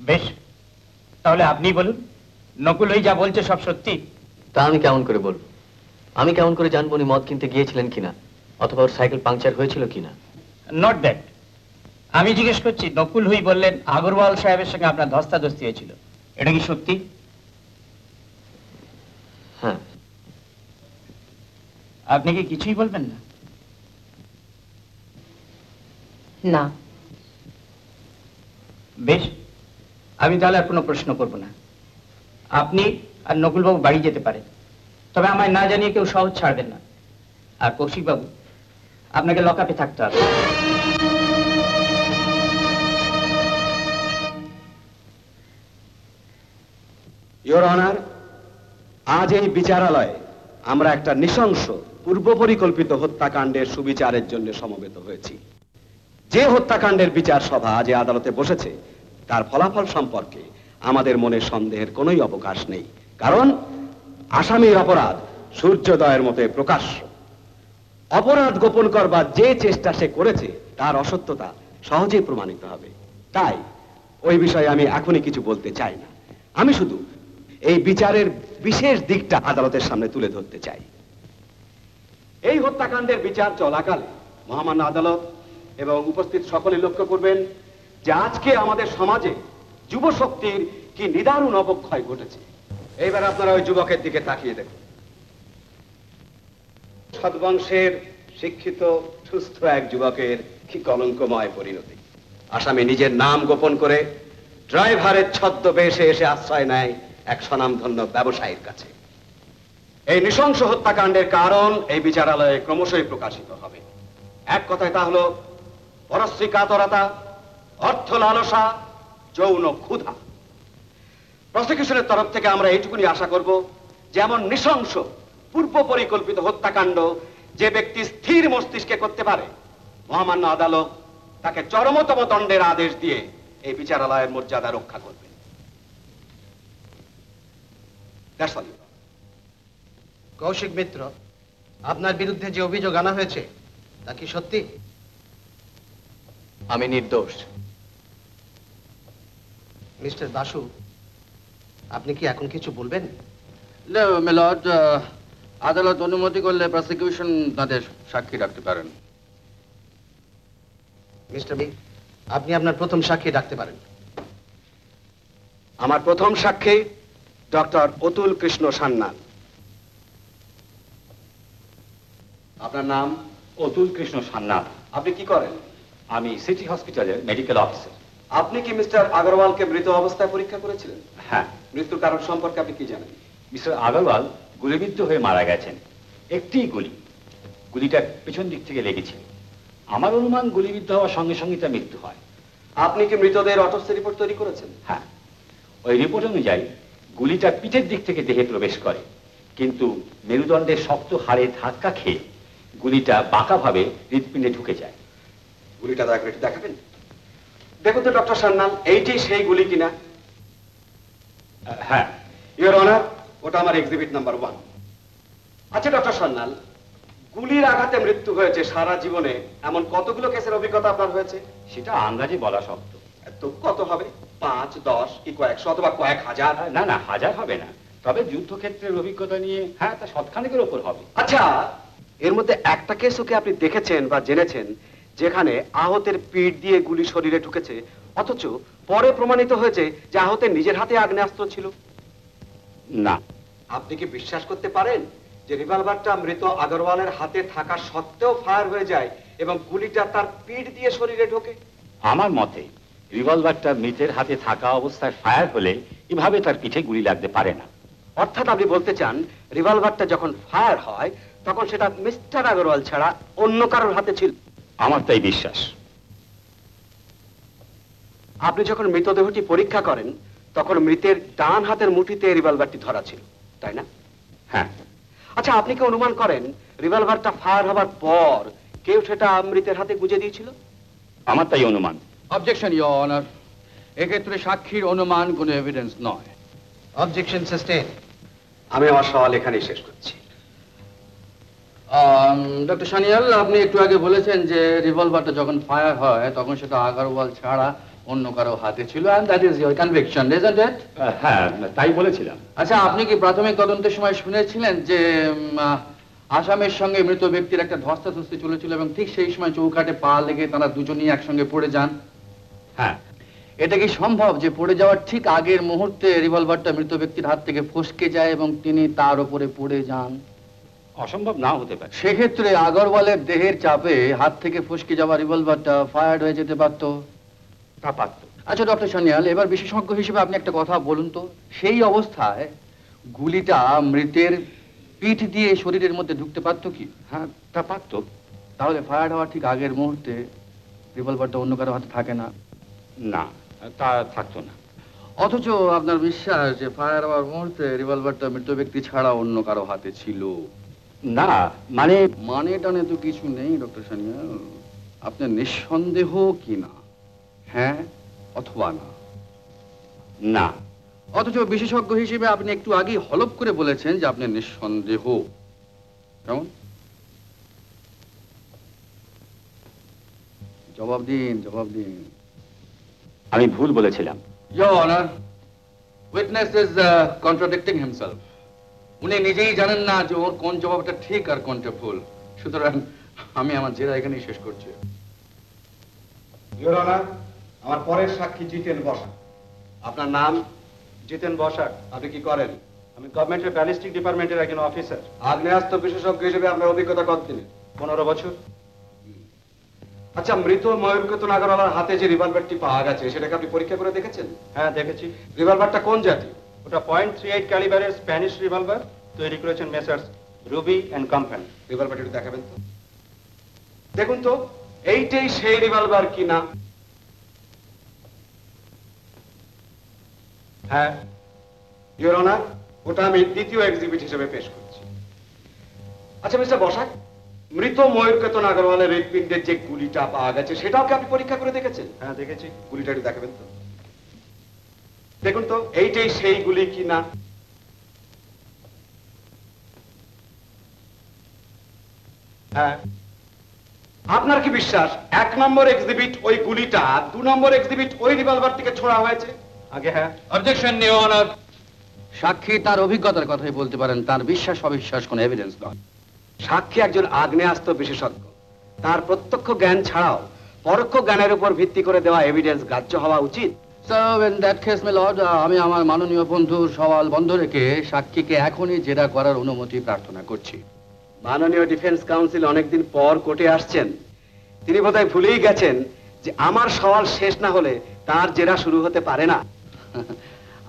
বেশ, তাহলে আপনি বলুন, নকুল ওই যা বলছে সব সত্যি? তা আমি কেমন করে বলবো? আমি কেমন করে জানবো উনি মদ কিনতে গিয়েছিলেন কিনা, অথবা ওর সাইকেল পাংচার হয়েছিল কিনা? নট দ্যাট, আমি জিজ্ঞেস করছি নকুল হুই বললেন আগরওয়াল সাহেবের সঙ্গে আপনার ধস্তাধস্তি হয়েছিল, এটা কি সত্যি? হ্যাঁ। আপনি কি কিছুই বলবেন না? না। বেশ, আমি তাহলে আর কোনো প্রশ্ন করব না। আপনি আর নকুলবাবু বাড়ি যেতে পারেন, তবে আমায় না জানিয়ে কেউ সহজ ছাড়বেন না। আর কৌশিকবাবু, আপনাকে লকআপে থাকতে হবে। ইওর অনার, আজ এই বিচারালয়ে আমরা একটা নৃশংস পূর্ব পরিকল্পিত হত্যাকাণ্ডের সুবিচারের জন্য সমবেত হয়েছি। যে হত্যাকাণ্ডের বিচার সভা আজ আদালতে বসেছে তার ফলাফল সম্পর্কে আমাদের মনে সন্দেহের কোনোই অবকাশ নেই, কারণ আসামির অপরাধ সূর্যোদয়ের মতো প্রকাশ্য। অপরাধ গোপন করবার যে চেষ্টা সে করেছে তার অসত্যতা সহজেই প্রমাণিত হবে। তাই ওই বিষয়ে আমি এখনই কিছু বলতে চাই না। আমি শুধু এই বিচারের বিশেষ দিকটা আদালতের সামনে তুলে ধরতে চাই। এই হত্যাকাণ্ডের বিচার চলাকালে মহামান্য আদালত এবং উপস্থিত সকলে লক্ষ্য করবেন যে আজকে আমাদের সমাজে যুব শক্তির কি নিদারুণ অবক্ষয় ঘটেছে। এইবার আপনারা ওই যুবকের দিকে তাকিয়ে দেখুন। সদ্বংশের শিক্ষিত সুস্থ এক যুবকের কি কলঙ্কময় পরিণতি। আসামি নিজের নাম গোপন করে ড্রাইভারের ছদ্মবেশে এসে আশ্রয় নেয় এক স্বনামধন্য ব্যবসায়ীর কাছে। এই নৃশংস হত্যাকাণ্ডের কারণ এই বিচারালয়ে ক্রমশই প্রকাশিত হবে। এক কথায় তা হলো পরশ্রী কাতরতা, অর্থ লালসা, যৌন ক্ষুধা। প্রসিকিউশনের তরফ থেকে আমরা এইটুকুনি আশা করব যে এমন নৃশংস পূর্ব পরিকল্পিত হত্যাকাণ্ড যে ব্যক্তি স্থির মস্তিষ্কে করতে পারে, মহামান্য আদালত তাকে চরমতম দণ্ডের আদেশ দিয়ে এই বিচারালয়ের মর্যাদা রক্ষা করবেন। কৌশিক মিত্র, আপনার বিরুদ্ধে যে অভিযোগ আনা হয়েছে তা কি সত্যি? আমি নির্দোষ। মিস্টার বাসু, আপনি কি এখন কিছু বলবেন? মিলর্ড, আদালত অনুমতি করলে প্রসিকিউশন তাদের সাক্ষী রাখতে পারেন। মিস্টার বি, আপনি আপনার প্রথম সাক্ষী ডাকতে পারেন। আমার প্রথম সাক্ষী ডক্টর অতুল কৃষ্ণ সান্যাল। আপনার নাম? অতুল কৃষ্ণ সান্যাল। আপনি কি করেন? আমি সিটি হসপিটালের মেডিকেল অফিসার। আপনি কি মিস্টার আগরওয়ালকে মৃত অবস্থায় পরীক্ষা করেছিলেন? হ্যাঁ। মৃত্যুর কারণ সম্পর্কে আপনি কি জানেন? মিস্টার আগরওয়াল গুলিবিদ্ধ হয়ে মারা গেছেন। একটি গুলি, গুলিটা পেছন দিক থেকে লেগেছিল। আমার অনুমান গুলিবিদ্ধ হওয়ার সঙ্গে সঙ্গে তার মৃত্যু হয়। আপনি কি মৃতদের অটোপসি রিপোর্ট তৈরি করেছেন? হ্যাঁ, ওই রিপোর্ট অনুযায়ী গুলিটা পিঠের দিক থেকে দেহে প্রবেশ করে, কিন্তু মেরুদণ্ডের শক্ত হাড়ে ধাক্কা খেয়ে গুলিটা বাঁকাভাবে হৃৎপিণ্ডে ঢুকে যায়। গুলিটা দয়া করে একটু দেখাবেন? দেখুন তো ডক্টর সান্যাল, এইটি সেই গুলি কিনা? হ্যাঁ, ইওর অনার, ওটা আমার এক্সিবিট নাম্বার 1। আচ্ছা ডক্টর সান্যাল, গুলির আঘাতে মৃত্যু হয়েছে সারা জীবনে এমন কতগুলো কেসের অভিজ্ঞতা আপনার হয়েছে? সেটা আন্দাজে বলা শক্ত। তো কত হবে? 5, 10 কি কয়েকশো অথবা কয়েক হাজার? না না, হাজার হবে না, তবে যুদ্ধক্ষেত্রের অভিজ্ঞতা নিয়ে হ্যাঁ তা শতখানেকের ওপর হবে। আচ্ছা, এর মধ্যে একটা কেসও কি আপনি দেখেছেন বা জেনেছেন যেখানে আহতের পিঠ দিয়ে গুলি শরীরে ঢুকেছে অথচ পরে প্রমাণিত হয়েছে যে আহতের নিজের হাতে আগ্নেয়াস্ত্র ছিল? না। আপনি কি বিশ্বাস করতে পারেন যে রিভলভারটা মৃত আগরওয়ালের হাতে থাকা সত্ত্বেও ফায়ার হয়ে যায় এবং গুলিটা তার পিঠ দিয়ে শরীরে ঢোকে? আমার মতে রিভলভারটা মৃতের হাতে থাকা অবস্থায় ফায়ার হলে এভাবে তার পিঠে গুলি লাগতে পারে না। অর্থাৎ আপনি বলতে চান রিভলভারটা যখন ফায়ার হয় তখন সেটা মিস্টার আগরওয়াল ছাড়া অন্য কারোর হাতে ছিল? আমার তাই বিশ্বাস। আপনি যখন মৃতদেহটি পরীক্ষা করেন তখন মৃতের ডান হাতের মুঠিতে রিভলভারটি ধরা ছিল, তাই না? হ্যাঁ। আচ্ছা, আপনি কি অনুমান করেন রিভলভারটা ফায়ার হবার পর কেউ সেটা মৃতের হাতে গুজে দিয়েছিল? আমার তাই অনুমান। অবজেকশন ইওর অনার, এক্ষেত্রে সাক্ষীর অনুমান কোনো এভিডেন্স নয়। Objection sustain. আমি আমার সওয়াল এখানেই শেষ করছি। ডক্টর সানিয়াল, আপনি একটু আগে বলেছেন যে রিভলভারটা যখন ফায়ার হয় তখন সেটা আগরওয়াল ছাড়া অন্য কারো হাতে ছিল, and that is your conviction, isn't it? হ্যাঁ, তাই বলেছিলাম। আচ্ছা, আপনি কি প্রাথমিক তদন্তের সময় শুনেছিলেন যে আসামের সঙ্গে মৃত ব্যক্তির একটা ধস্তাধস্তি চলেছিল এবং ঠিক সেই সময় চৌকাঠে পা লেগে তারা দুজনেই একসঙ্গে পড়ে যান? হ্যাঁ। এটা কি সম্ভব যে পড়ে যাওয়ার ঠিক আগের মুহূর্তে রিভলভারটা মৃত ব্যক্তির হাত থেকে ফসকে যায় এবং তিনি তার উপরে পড়ে যান? অসম্ভব নাও হতে পারে। সেক্ষেত্রে আগরওয়ালের দেহের চাপে হাত থেকে ফসকে যাওয়া রিভলভারটা ফায়ার হয়ে যেতে পারত? তা পারত। আচ্ছা ডক্টর সানিয়াল, এবার বিশেষজ্ঞ হিসেবে আপনি একটা কথা বলুন তো, সেই অবস্থায় গুলিটা মৃতের পিঠ দিয়ে শরীরের মধ্যে ঢুকতে পারত কি? হ্যাঁ, তা পারত। তাহলে ফায়ার হওয়ার ঠিক আগের মুহূর্তে রিভলভারটা অন্য কারো হাতে থাকে না? না, তা থাকতো না। অথচ আপনার বিশ্বাস যে ফায়ার হওয়ার মুহূর্তে রিভলভারটা মৃত ব্যক্তি ছাড়া অন্য কারো হাতে ছিল? না, মানে টানে তো কিছু নেই ডক্টর সানিয়াল। আপনার নিঃসন্দেহ কি না? হ্যাঁ অথবা না? না। অথচ বিশেষজ্ঞ হিসেবে আপনি একটু আগেই হলফ করে বলেছেন যে আপনি নিঃসন্দেহ। কেমন? জবাব দিন, জবাব দিন। আমি ভুল বলেছিলাম। Your Honor, witness is contradicting himself. উনি নিজেই জানেন না যে ওর কোন জবাবটা ঠিক আর কোনটা ভুল। সুতরাং আমি আমার জেরা এখানেই শেষ করছি। ইওর অনার, আমার পরের সাক্ষী জিতেন বসাক। আপনার নাম? জিতেন বসাক। আপনি কি করেন? আমি গভর্নমেন্টের ব্যালিস্টিক ডিপার্টমেন্টের একজন অফিসার। আগ্নেয়াস্ত্র বিশেষজ্ঞ হিসেবে আপনার অভিজ্ঞতা কতদিনের? 15 বছর। আচ্ছা, মৃত ময়ূরকেতন আগরওয়ালার হাতে যে রিভলভারটি পাওয়া গেছে সেটাকে আপনি পরীক্ষা করে দেখেছেন? হ্যাঁ, দেখেছি। রিভলভারটা কোন জাতীয়? ওটা .38 ক্যালিবারের স্প্যানিশ রিভলভার, তৈরি করেছেন মেসার্স রুবি অ্যান্ড কোম্পানি। রিভলভারটি দেখাবেন তো? দেখুন তো এইটাই সেই রিভলভার কিনা। হ্যাঁ। ইওর অনার, ওটা আমি দ্বিতীয় এক্সিবিট হিসেবে পেশ করছি। আচ্ছা মিস্টার বসাক, মৃত ময়ূরকেতন আগরওয়ালের হৃৎপিণ্ডের যে গুলিটা পাওয়া গেছে সেটাও কি আপনি পরীক্ষা করে দেখেছেন? হ্যাঁ, দেখেছি। গুলিটা একটু দেখাবেন তো? দেখুন তো এইটাই সেই গুলি কিনা। হ্যাঁ। আপনার কি বিশ্বাস 1 নম্বর এক্সিবিট ওই গুলিটা, 2 নম্বর এক্সিবিট ওই রিভলভার থেকে ছোড়া হয়েছে? আগে হ্যাঁ। Objection your honour. সাক্ষী তার অভিজ্ঞতার কথাই বলতে পারেন, তার বিশ্বাস অবিশ্বাস কোনো এভিডেন্স নয়। সাক্ষী একজন আগ্নেয়াস্ত্র বিশেষজ্ঞ, তার প্রত্যক্ষ জ্ঞান ছাড়াও পরোক্ষ জ্ঞানের উপর ভিত্তি করে দেওয়া এভিডেন্স গ্রাহ্য হওয়া উচিত। Sir, in that case my lord, আমি আমার মাননীয় বন্ধুর সওয়াল বন্ধ রেখে সাক্ষীকে এখনই জেরা করার অনুমতি প্রার্থনা করছি। মাননীয় ডিফেন্স কাউন্সিল অনেকদিন পর কোর্টে আসছেন, তিনি বোধহয় ভুলেই গেছেন যে আমার সওয়াল শেষ না হলে তার জেরা শুরু হতে পারে না।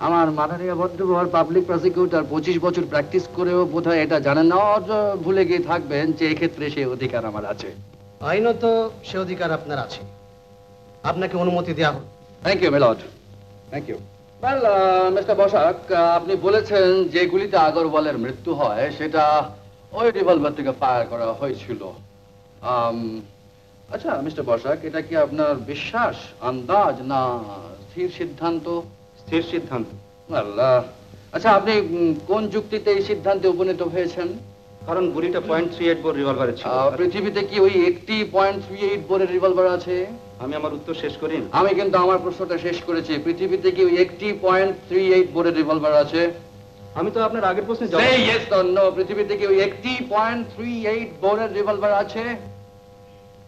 আমার মাননীয় বন্ধুবর পাবলিক প্রসিকিউটর 25 বছর প্র্যাকটিস করেও বোধহয় এটা জানেন না, ভুলে গিয়ে থাকবেন যে এক্ষেত্রে সে অধিকার আমার আছে। আইনত সে অধিকার আপনার আছে, আপনাকে অনুমতি দেওয়া হল। Thank you my lord, thank you. Well, mister Basak, আপনি বলেছেন যে গুলিতে আগরওয়ালের মৃত্যু হয় সেটা ওই রিভলভার থেকে ফায়ার করা হয়েছিল। আচ্ছা মিস্টার বসাক, এটা কি আপনার বিশ্বাস, আন্দাজ, না স্থির সিদ্ধান্ত? স্থির সিদ্ধান্ত। আচ্ছা, আপনি কোন যুক্তিতে এই সিদ্ধান্তে উপনীত হয়েছেন? কারণ গুলিটা .38 বোর রিভলভারের ছিল। পৃথিবীতে কি ওই একটি .38 বোরের রিভলভার আছে? আমি আমার উত্তর শেষ করি। আমি কিন্তু আমার প্রশ্নটা শেষ করেছি। পৃথিবীতে কি ওই একটি .38 বোরের রিভলভার আছে? আমি তো আপনার আগের প্রশ্নে Say yes or no, পৃথিবীতে কি ওই একটি .38 বোরের রিভলভার আছে?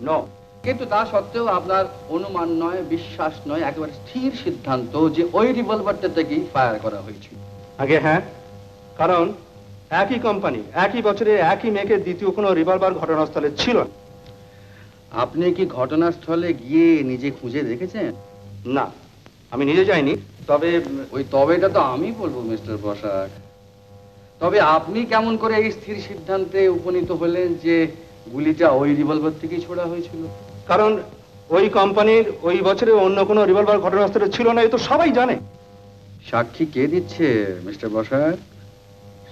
নো। কিন্তু তা সত্ত্বেও আপনার অনুমান নয়, বিশ্বাস নয়, একেবারে স্থির সিদ্ধান্ত যে ওই রিভলভারটা থেকেই ফায়ার করা হয়েছিল। আগে হ্যাঁ, কারণ একই কোম্পানি একই বছরে একই মেকের দ্বিতীয় কোনো রিভলভার ঘটনাস্থলে ছিল না। আপনি কি ঘটনাস্থলে গিয়ে নিজে খুঁজে দেখেছেন? না, আমি নিজে যাইনি, তবে ওই তবেটা তো আমি বলবো মিস্টার বসাক। তবে আপনি কেমন করে এই স্থির সিদ্ধান্তে উপনীত হলেন যে গুলিটা ওই রিভলভার থেকেই ছোড়া হয়েছিল? কারণ ওই কোম্পানির ওই বছরে অন্য কোনো রিভলভার ঘটনাস্থলে ছিল না, এ তো সবাই জানে। সাক্ষী কে দিচ্ছে মিস্টার বসাক?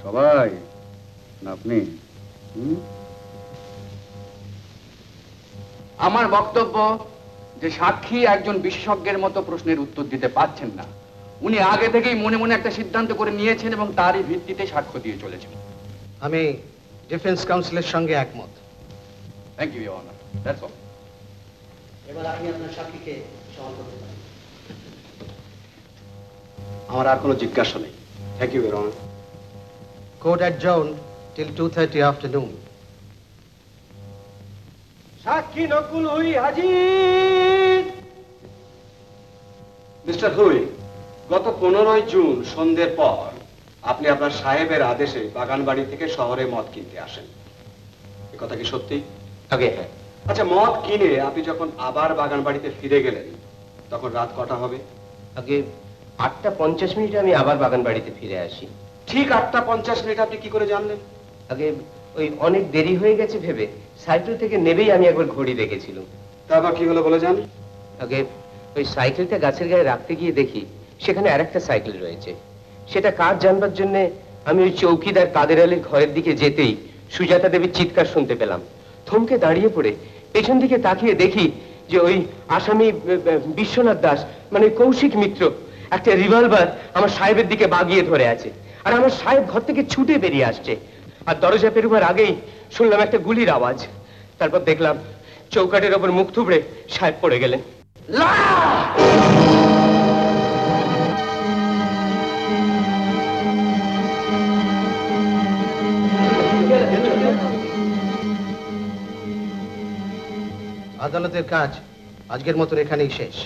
সবাই না আপনি? আমার বক্তব্য যে সাক্ষী একজন বিশেষজ্ঞের মতো প্রশ্নের উত্তর দিতে পারছেন না। উনি আগে থেকেই মনে মনে একটা সিদ্ধান্ত করে নিয়েছেন এবং তারই ভিত্তিতে সাক্ষ্য দিয়ে চলেছেন। আমি ডিফেন্স কাউন্সিলের সঙ্গে একমত। Thank you, your honour. That's all. এবার আপনি আপনার সাক্ষীকে সওয়াল করতে পারেন। আমার আর কোনো জিজ্ঞাসা নেই। Thank you, your honour. Court adjourned till 2:30 afternoon. সাক্ষী নকুল হুই হাজির। মিস্টার হুই, গত 15 জুন সন্ধ্যের পর আপনি আপনার সাহেবের আদেশে বাগানবাড়ি থেকে শহরে মদ কিনতে আসেন, এ কথা কি সত্যি? আগে হ্যাঁ। আচ্ছা, মদ কিনে আপনি যখন আবার বাগানবাড়িতে ফিরে গেলেন তখন রাত কটা হবে? আগে 8:50 আমি আবার বাগান বাড়িতে ফিরে আসি। ঠিক 8:50 আপনি কি করে জানলেন? আগে ওই অনেক দেরি হয়ে গেছে ভেবে সাইকেল থেকে নেবেই আমি একবার ঘড়ি দেখেছিলাম। তারপর কি হলো বলে জান? আগে ওই সাইকেলটা গাছের গায়ে রাখতে গিয়ে দেখি সেখানে আরেকটা সাইকেল রয়েছে। সেটা কার জানবার জন্য আমি ওই চৌকিদার কাদের আলীর ঘরের দিকে যেতেই সুজাতা দেবীর চিৎকার শুনতে পেলাম। থমকে দাঁড়িয়ে পড়ে পেছন দিকে তাকিয়ে দেখি যে ওই আসামি বিশ্বনাথ দাস মানে কৌশিক মিত্র একটা রিভলভার আমার সাহেবের দিকে বাগিয়ে ধরে আছে, আর আমার সাহেব ঘর থেকে ছুটে বেরিয়ে আসছে। আর দরজা পেরোবার আগেই শুনলাম একটা গুলির আওয়াজ। তারপর দেখলাম চৌকাঠের ওপর মুখ থুবড়ে সাহেব পড়ে গেলেন। আদালতের কাজ আজকের মতো এখানেই শেষ।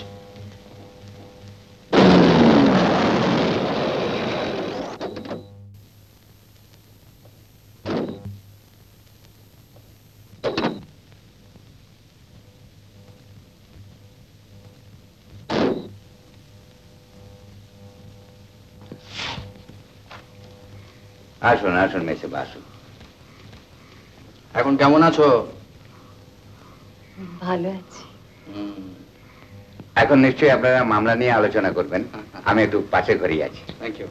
আসুন আসুন মেসে আসুন। এখন কেমন আছো? ভালো আছি। এখন নিশ্চয়ই আপনারা মামলা নিয়ে আলোচনা করবেন। আমি একটু পাশের ঘরেই আছি। Thank you.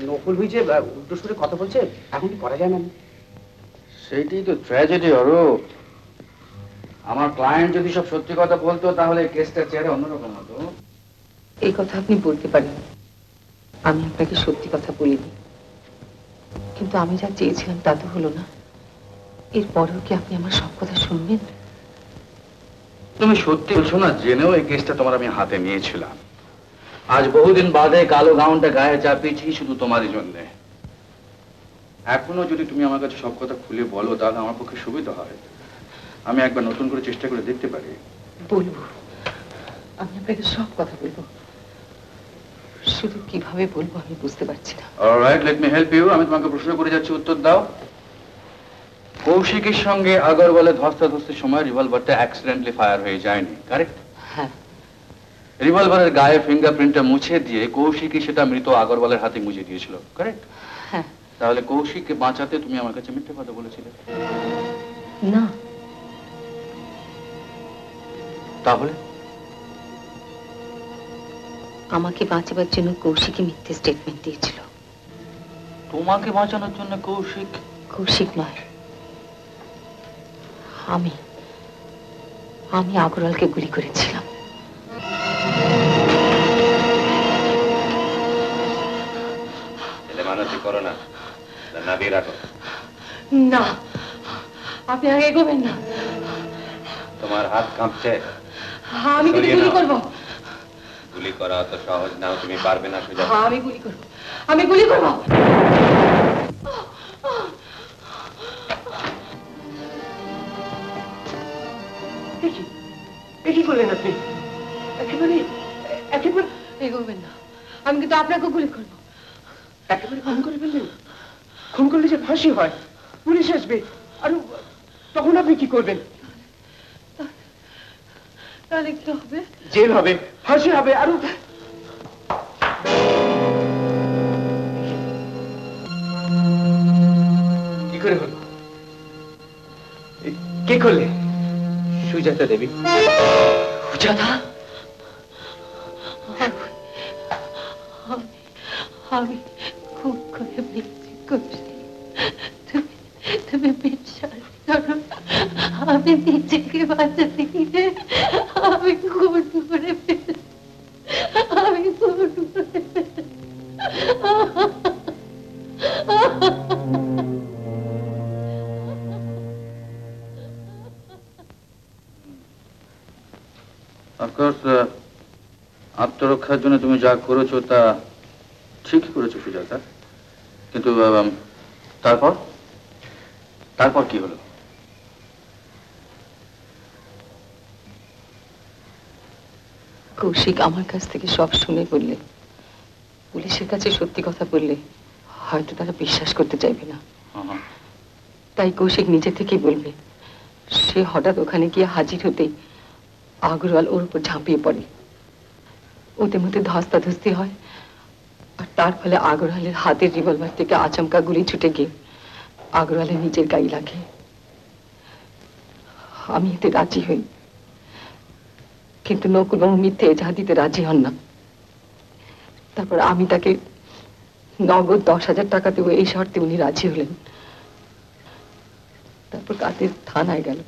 নকুল ভাই যে উল্টো সুরে কথা বলছে, এখন কি করা যায় না? সেইটাই তো ট্র্যাজেডি অরূপ। আমার ক্লায়েন্ট যদি সব সত্যি কথা বলতো তাহলে কেসটা চেহারা অন্যরকম হতো। এই কথা আপনি বলতে পারেন, আমি আপনাকে সত্যি কথা বলিনি, কিন্তু আমি যা চেয়েছিলাম তা তো হলো না। এরপরেও কি আপনি আমার সব কথা শুনবেন? তুমি সত্যি বলছো না, জেনেও এই কেসটা তোমার আমি হাতে নিয়েছিলাম। আজ বহুদিন বাদে কালো গাউনটা গায়ে চাপিয়েছি শুধু তোমারই জন্য। এখনো যদি তুমি আমার কাছে সব কথা খুলে বলো তাহলে আমার পক্ষে সুবিধা হয়। আমি একবার নতুন করে চেষ্টা করে দেখতে পারি। বলবো, আমি আপনাকে সব কথা বলবো, শুধু কিভাবে বলবো আমি বুঝতে পারছি না। Alright, let me help you. আমি তোমাকে প্রশ্ন করে যাচ্ছি, উত্তর দাও। কৌশিকের সঙ্গে আগরওয়ালের ধস্তাধস্তির সময় রিভলভারটা অ্যাক্সিডেন্টলি ফায়ার হয়ে যায়নি, কারেক্ট? হ্যাঁ। রিভলভারের গায়ে ফিঙ্গারপ্রিন্টটা মুছে দিয়ে কৌশিকই সেটা মৃত আগরওয়ালের হাতে মুছে দিয়েছিল, কারেক্ট? হ্যাঁ। তাহলে কৌশিককে বাঁচাতে তুমি আমার কাছে মিথ্যে কথা বলেছিলে? না। তাহলে আমাকে বাঁচাবার জন্য কৌশিকই মিথ্যে স্টেটমেন্ট দিয়েছিল। তোমাকে বাঁচানোর জন্য কৌশিক? কৌশিক নয়, আমি আগরওয়ালকে গুলি করেছিলাম। মানসিক করো না, নাবিয়ে রাখো। না, আপনি আগে এগোবেন না। তোমার হাত কাঁপছে। আমি কিন্তু গুলি করব। গুলি করা অত সহজ না, তুমি পারবে না সুজাতা। আমি গুলি করব, আমি গুলি করব। কি করলেন আপনি? একেবারে এগোবেন না, আমি কিন্তু আপনাকে গুলি করব। একেবারে খুন করে ফেললেন? খুন করলে যে ফাঁসি হয়, পুলিশ আসবে, আর তখন আপনি কি করবেন? তাহলে কি হবে? জেল হবে, ফাঁসি হবে, আরো কি করে হলো? কে করলে? সুজাতা দেবী। সুজাতা? আমি খুব করে বৃদ্ধি করছি, তুমি বিশ্বাস করো, আমি নিজেকে বাঁচাতে গিয়ে আমি খুন করে ফেলেছি, আমি খুন করে অফকোর্স আত্মরক্ষার জন্য তুমি যা করেছো তা ঠিকই করেছো সুজাতা, কিন্তু তারপর কি হলো? কৌশিক আমার কাছ থেকে সব শুনে বললে, পুলিশের কাছে সত্যি কথা বললে হয়তো তারা বিশ্বাস করতে চাইবে না। তাই কৌশিক নিজে থেকেই বলবে। সে হঠাৎ ওখানে গিয়ে হাজির হতেই আগরওয়াল ওর উপর ঝাঁপিয়ে পড়ে, ওদের মধ্যে ধস্তাধস্তি হয়, আর তার ফলে আগরওয়ালের হাতের রিভলভার থেকে আচমকা গুলি ছুটে গিয়ে আগরওয়ালের নিজের গায়ে লাগে। আমি এতে রাজি হই, কিন্তু নকুলবাবু মিথ্যে এজাহার দিতে রাজি হন না। তারপর আমি তাকে নগদ 10,000 টাকা দেবো এই শর্তে উনি রাজি হলেন। তারপর কাদের থানায় গেল।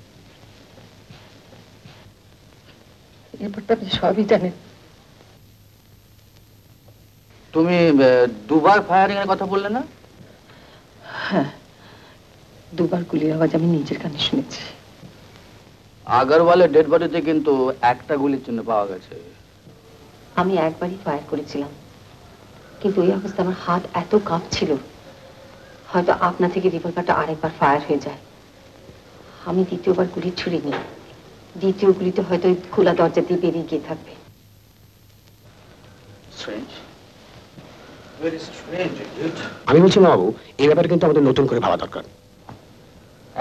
এরপর তো আপনি সবই জানেন। তুমি দুবার ফায়ারিং এর কথা বললে না? হ্যাঁ, দুবার গুলির আওয়াজ আমি নিজের কানে শুনেছি। আগরওয়ালের ডেড বডিতে কিন্তু একটা গুলির চিহ্ন পাওয়া গেছে। আমি একবারই ফায়ার করেছিলাম, কিন্তু ওই অবস্থা আমার হাত এত কাঁপছিল, হয়তো আপনা থেকে রিভলভারটা আরেকবার ফায়ার হয়ে যায়। আমি দ্বিতীয়বার গুলি ছুড়িনি, দ্বিতীয় গুলিতে হয়তো ওই খোলা দরজা দিয়ে বেরিয়ে গিয়ে থাকবে। আমি বলছি বাবু, এই ব্যাপারে কিন্তু আমাদের নতুন করে ভাবা দরকার।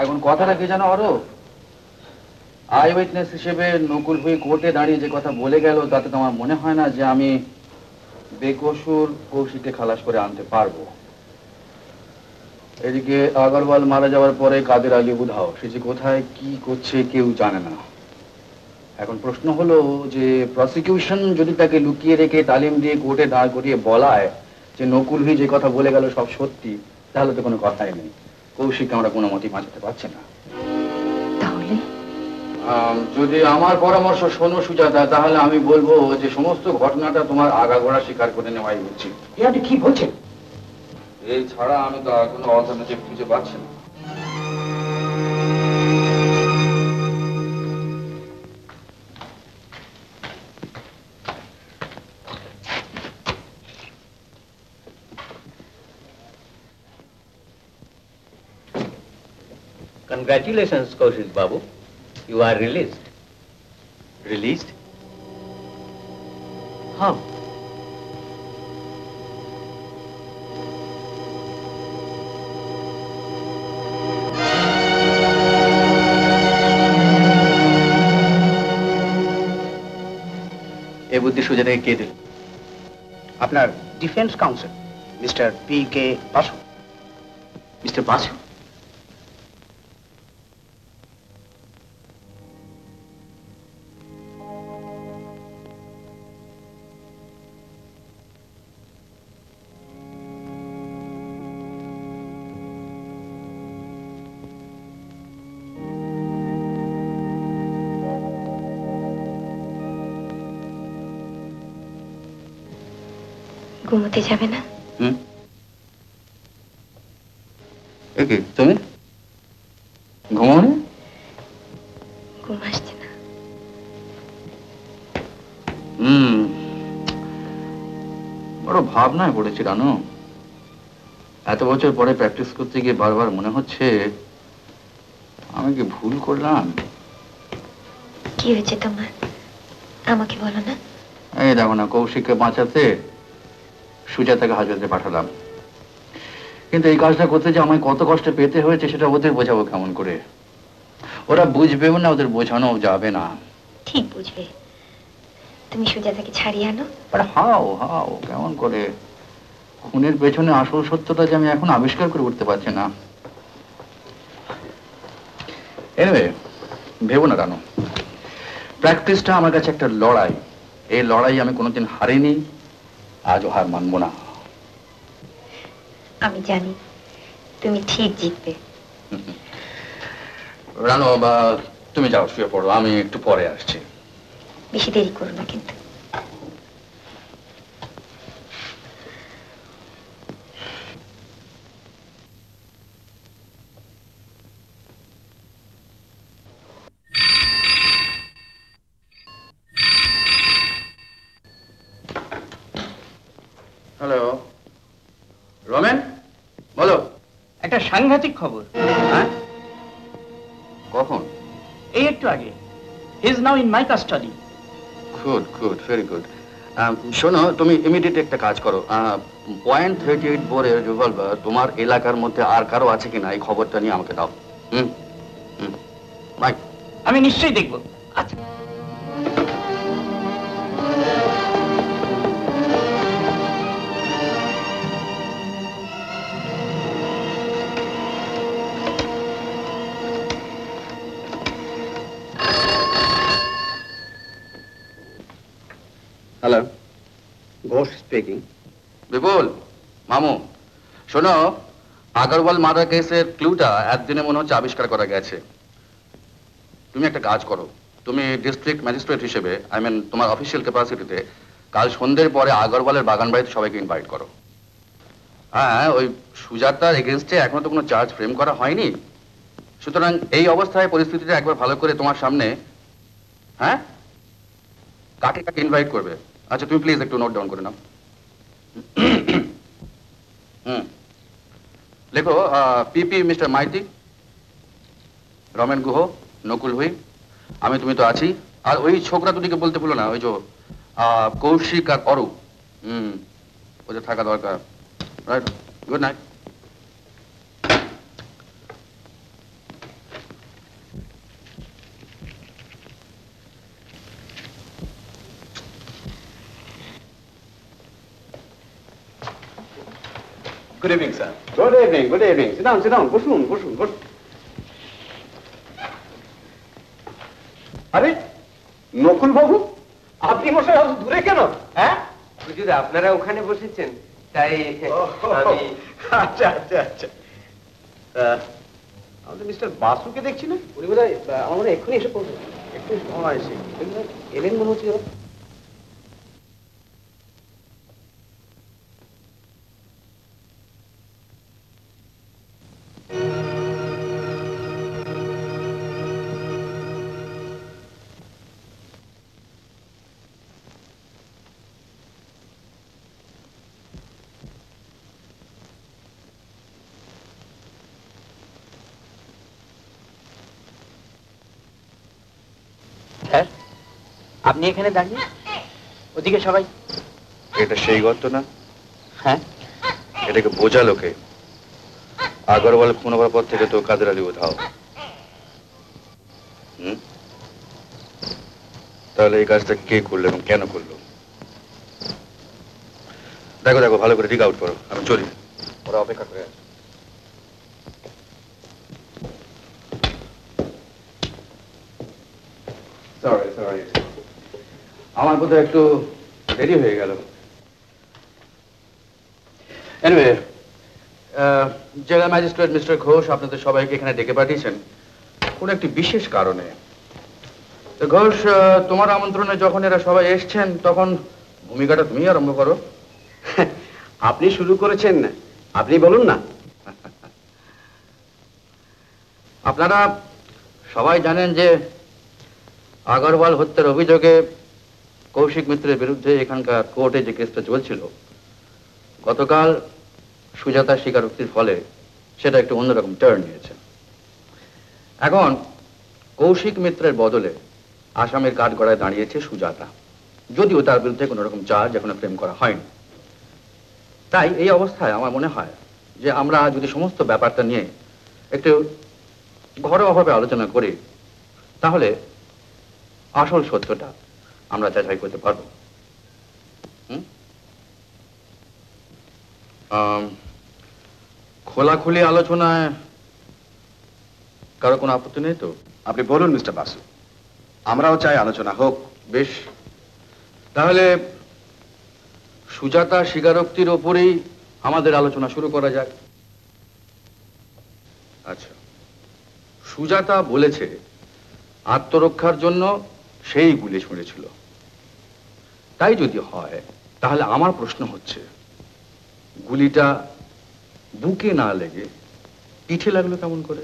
এখন কথাটা কি জানো আরো, আই উইটনেস হিসেবে নকুল হয়ে কোর্টে দাঁড়িয়ে যে কথা বলে গেল, তাতে তোমার মনে হয় না যে আমি বেকসুর কৌশিককে খালাস করে আনতে পারবো? এদিকে আগরওয়াল মারা যাওয়ার পরে কাদের আলী উধাও, সে যে কোথায় কি করছে কেউ জানে না। এখন প্রশ্ন হলো যে প্রসিকিউশন যদি তাকে লুকিয়ে রেখে তালিম দিয়ে কোর্টে দাঁড় করিয়ে বলায় যে নকুল হয়ে যে কথা বলে গেল সব সত্যি, তাহলে তো কোনো কথাই নেই, কৌশিককে আমরা কোনো মতেই বাঁচাতে পারছি না। তাহলে যদি আমার পরামর্শ শোনো সুজাতা, তাহলে আমি বলবো যে সমস্ত ঘটনাটা তোমার আগাগোড়া স্বীকার করে নেওয়াই উচিত। আপনি কি বলছেন? এই ছাড়া আমি তো আর কোনো অল্টারনেটিভ খুঁজে পাচ্ছি না। Congratulations, Kaushik Babu. You are released. Released? How? এই বুদ্ধি সুজাতাকে কে দিল? আপনার defence council mister PK. Basu. Mister Basu? ঘুমোতে যাবে না? একে তুমি ঘুমাওনি? ঘুম আসছে না। বড় ভাবনায় পড়েছি রানু। এত বছর পরে প্র্যাকটিস করতে গিয়ে বারবার মনে হচ্ছে আমি কি ভুল করলাম। কি হয়েছে তোমার? আমাকে বলো না। এই দেখো না, কৌশিককে বাঁচাতে সুজাতাকে হাজতে পাঠালাম, কিন্তু এই কাজটা করতে যে আমায় কত কষ্ট পেতে হয়েছে সেটা ওদের বোঝাবো কেমন করে? ওরা বুঝবেও না, ওদের বোঝানো যাবে না। ঠিক বুঝবে। তুমি সুজাতাকে ছাড়িয়ে আনো। হাও হাও কেমন করে? খুনের পেছনে আসল সত্যটা যে আমি এখন আবিষ্কার করে উঠতে পারছি না। এনিওয়ে, ভেবো না রানু, প্র্যাকটিসটা আমার কাছে একটা লড়াই। এই লড়াই আমি কোনোদিন হারিনি, আজও হার মানবো না। আমি জানি তুমি ঠিক জিতবে। রানু, বা তুমি যাও শুয়ে পড়ো, আমি একটু পরে আসছি। বেশি দেরি করো না কিন্তু। হ্যালো রমেন, বলো। একটা সাংঘাতিক খবর। হ্যাঁ, কখন? এই একটু আগে। He is now in my custody. Good good, very good. শোনো, তুমি ইমিডিয়েট একটা কাজ করো, .38 বোরের রিভলভার তোমার এলাকার মধ্যে আর কারো আছে কিনা এই খবরটা নিয়ে আমাকে দাও। বাই। আমি নিশ্চয়ই দেখবো। আচ্ছা। Hello, Ghosh speaking. বিপুল, মামু, শোনো, আগরওয়াল মার্ডার কেসের ক্লুটা একদিনে মনে হচ্ছে আবিষ্কার করা গেছে। তুমি একটা কাজ করো, তুমি ডিস্ট্রিক্ট ম্যাজিস্ট্রেট হিসেবে, আই মিন তোমার অফিসিয়াল ক্যাপাসিটিতে, কাল সন্ধ্যের পরে আগরওয়ালের বাগান বাড়িতে সবাইকে ইনভাইট করো। হ্যাঁ, ওই সুজাতার এগেনস্টে এখনো তো কোনো চার্জ ফ্রেম করা হয়নি, সুতরাং এই অবস্থায় পরিস্থিতিটা একবার ভালো করে তোমার সামনে। হ্যাঁ, কাকে কাকে ইনভাইট করবে? আচ্ছা, তুমি প্লিজ একটু নোট ডাউন করে নাও। লেখো, পিপি মিস্টার মাইতি, রমেন গুহ, নকুল হুই, আমি তুমি তো আছি। আর ওই ছোকরা দুটিকে বলতে বলো না, ওই যে কৌশিক আর অরূপ, ওদের থাকা দরকার। Right, good night. Good evening sir. Good evening, good evening. Sit down, sit down. বসুন, বসুন, বসুন। আরে নকুল বাবু, আপনি বসে দূরে কেন? হ্যাঁ, হুজুর আপনারা ওখানে বসেছেন তাই আমি। আচ্ছা আচ্ছা আচ্ছা। আমাদের মিস্টার বাসুকে দেখছি না? উনি বোধ হয় আমার মনে হয় এক্ষুনি এসে পড়বেন। এক্ষুনি এসে এলেন মনে হচ্ছে। স্যার, আপনি এখানে দাঁড়িয়ে, ওদিকে সবাই। এটা সেই গর্ত না? হ্যাঁ। এটাকে বোঝালো কে? আগরওয়াল খুন হওয়ার পর থেকে তো কাদের আলী উধাও। তাহলে এই কাজটা কে করলো এবং কেন করলো? দেখো দেখো, ভালো করে ডিগ আউট করো। আমি চলি, ওরা অপেক্ষা করে আছে। সরি সরি, আমার বোধহয় একটু দেরি হয়ে গেল। এনিওয়ে, জেলা ম্যাজিস্ট্রেট মিস্টার ঘোষ আপনাদের সবাইকে এখানে ডেকে পাঠিয়েছেন কোন একটি বিশেষ কারণে। তো ঘোষ, তোমার আমন্ত্রণে যখন এরা সবাই এসছেন তখন ভূমিকাটা তুমি আরম্ভ করো। আপনি শুরু করেছেন, আপনি বলুন না। আপনারা সবাই জানেন যে আগরওয়াল হত্যার অভিযোগে কৌশিক মিত্রের বিরুদ্ধে এখানকার কোর্টে যে কেসটা চলছিল, গতকাল সুজাতার স্বীকারোক্তির ফলে সেটা একটু অন্যরকম টার্ন নিয়েছে। এখন কৌশিক মিত্রের বদলে আসামের কাঠগড়ায় দাঁড়িয়েছে সুজাতা, যদিও তার বিরুদ্ধে কোনো রকম চার্জ এখনো ফ্রেম করা হয়নি। তাই এই অবস্থায় আমার মনে হয় যে আমরা যদি সমস্ত ব্যাপারটা নিয়ে একটু ঘরোয়াভাবে আলোচনা করি তাহলে আসল সত্যটা আমরা যাচাই করতে পারবো। খোলাখুলি আলোচনায় কারো কোনো আপত্তি নেই তো? আপনি বলুন মিস্টার বাসু, আমরাও চাই আলোচনা হোক। বেশ, তাহলে সুজাতা স্বীকারোক্তির ওপরেই আমাদের আলোচনা শুরু করা যাক। আচ্ছা, সুজাতা বলেছে আত্মরক্ষার জন্য সেই গুলি ছুঁড়েছিল। তাই যদি হয় তাহলে আমার প্রশ্ন হচ্ছে, গুলিটা বুকে না লেগে পিঠে লাগলো কেমন করে?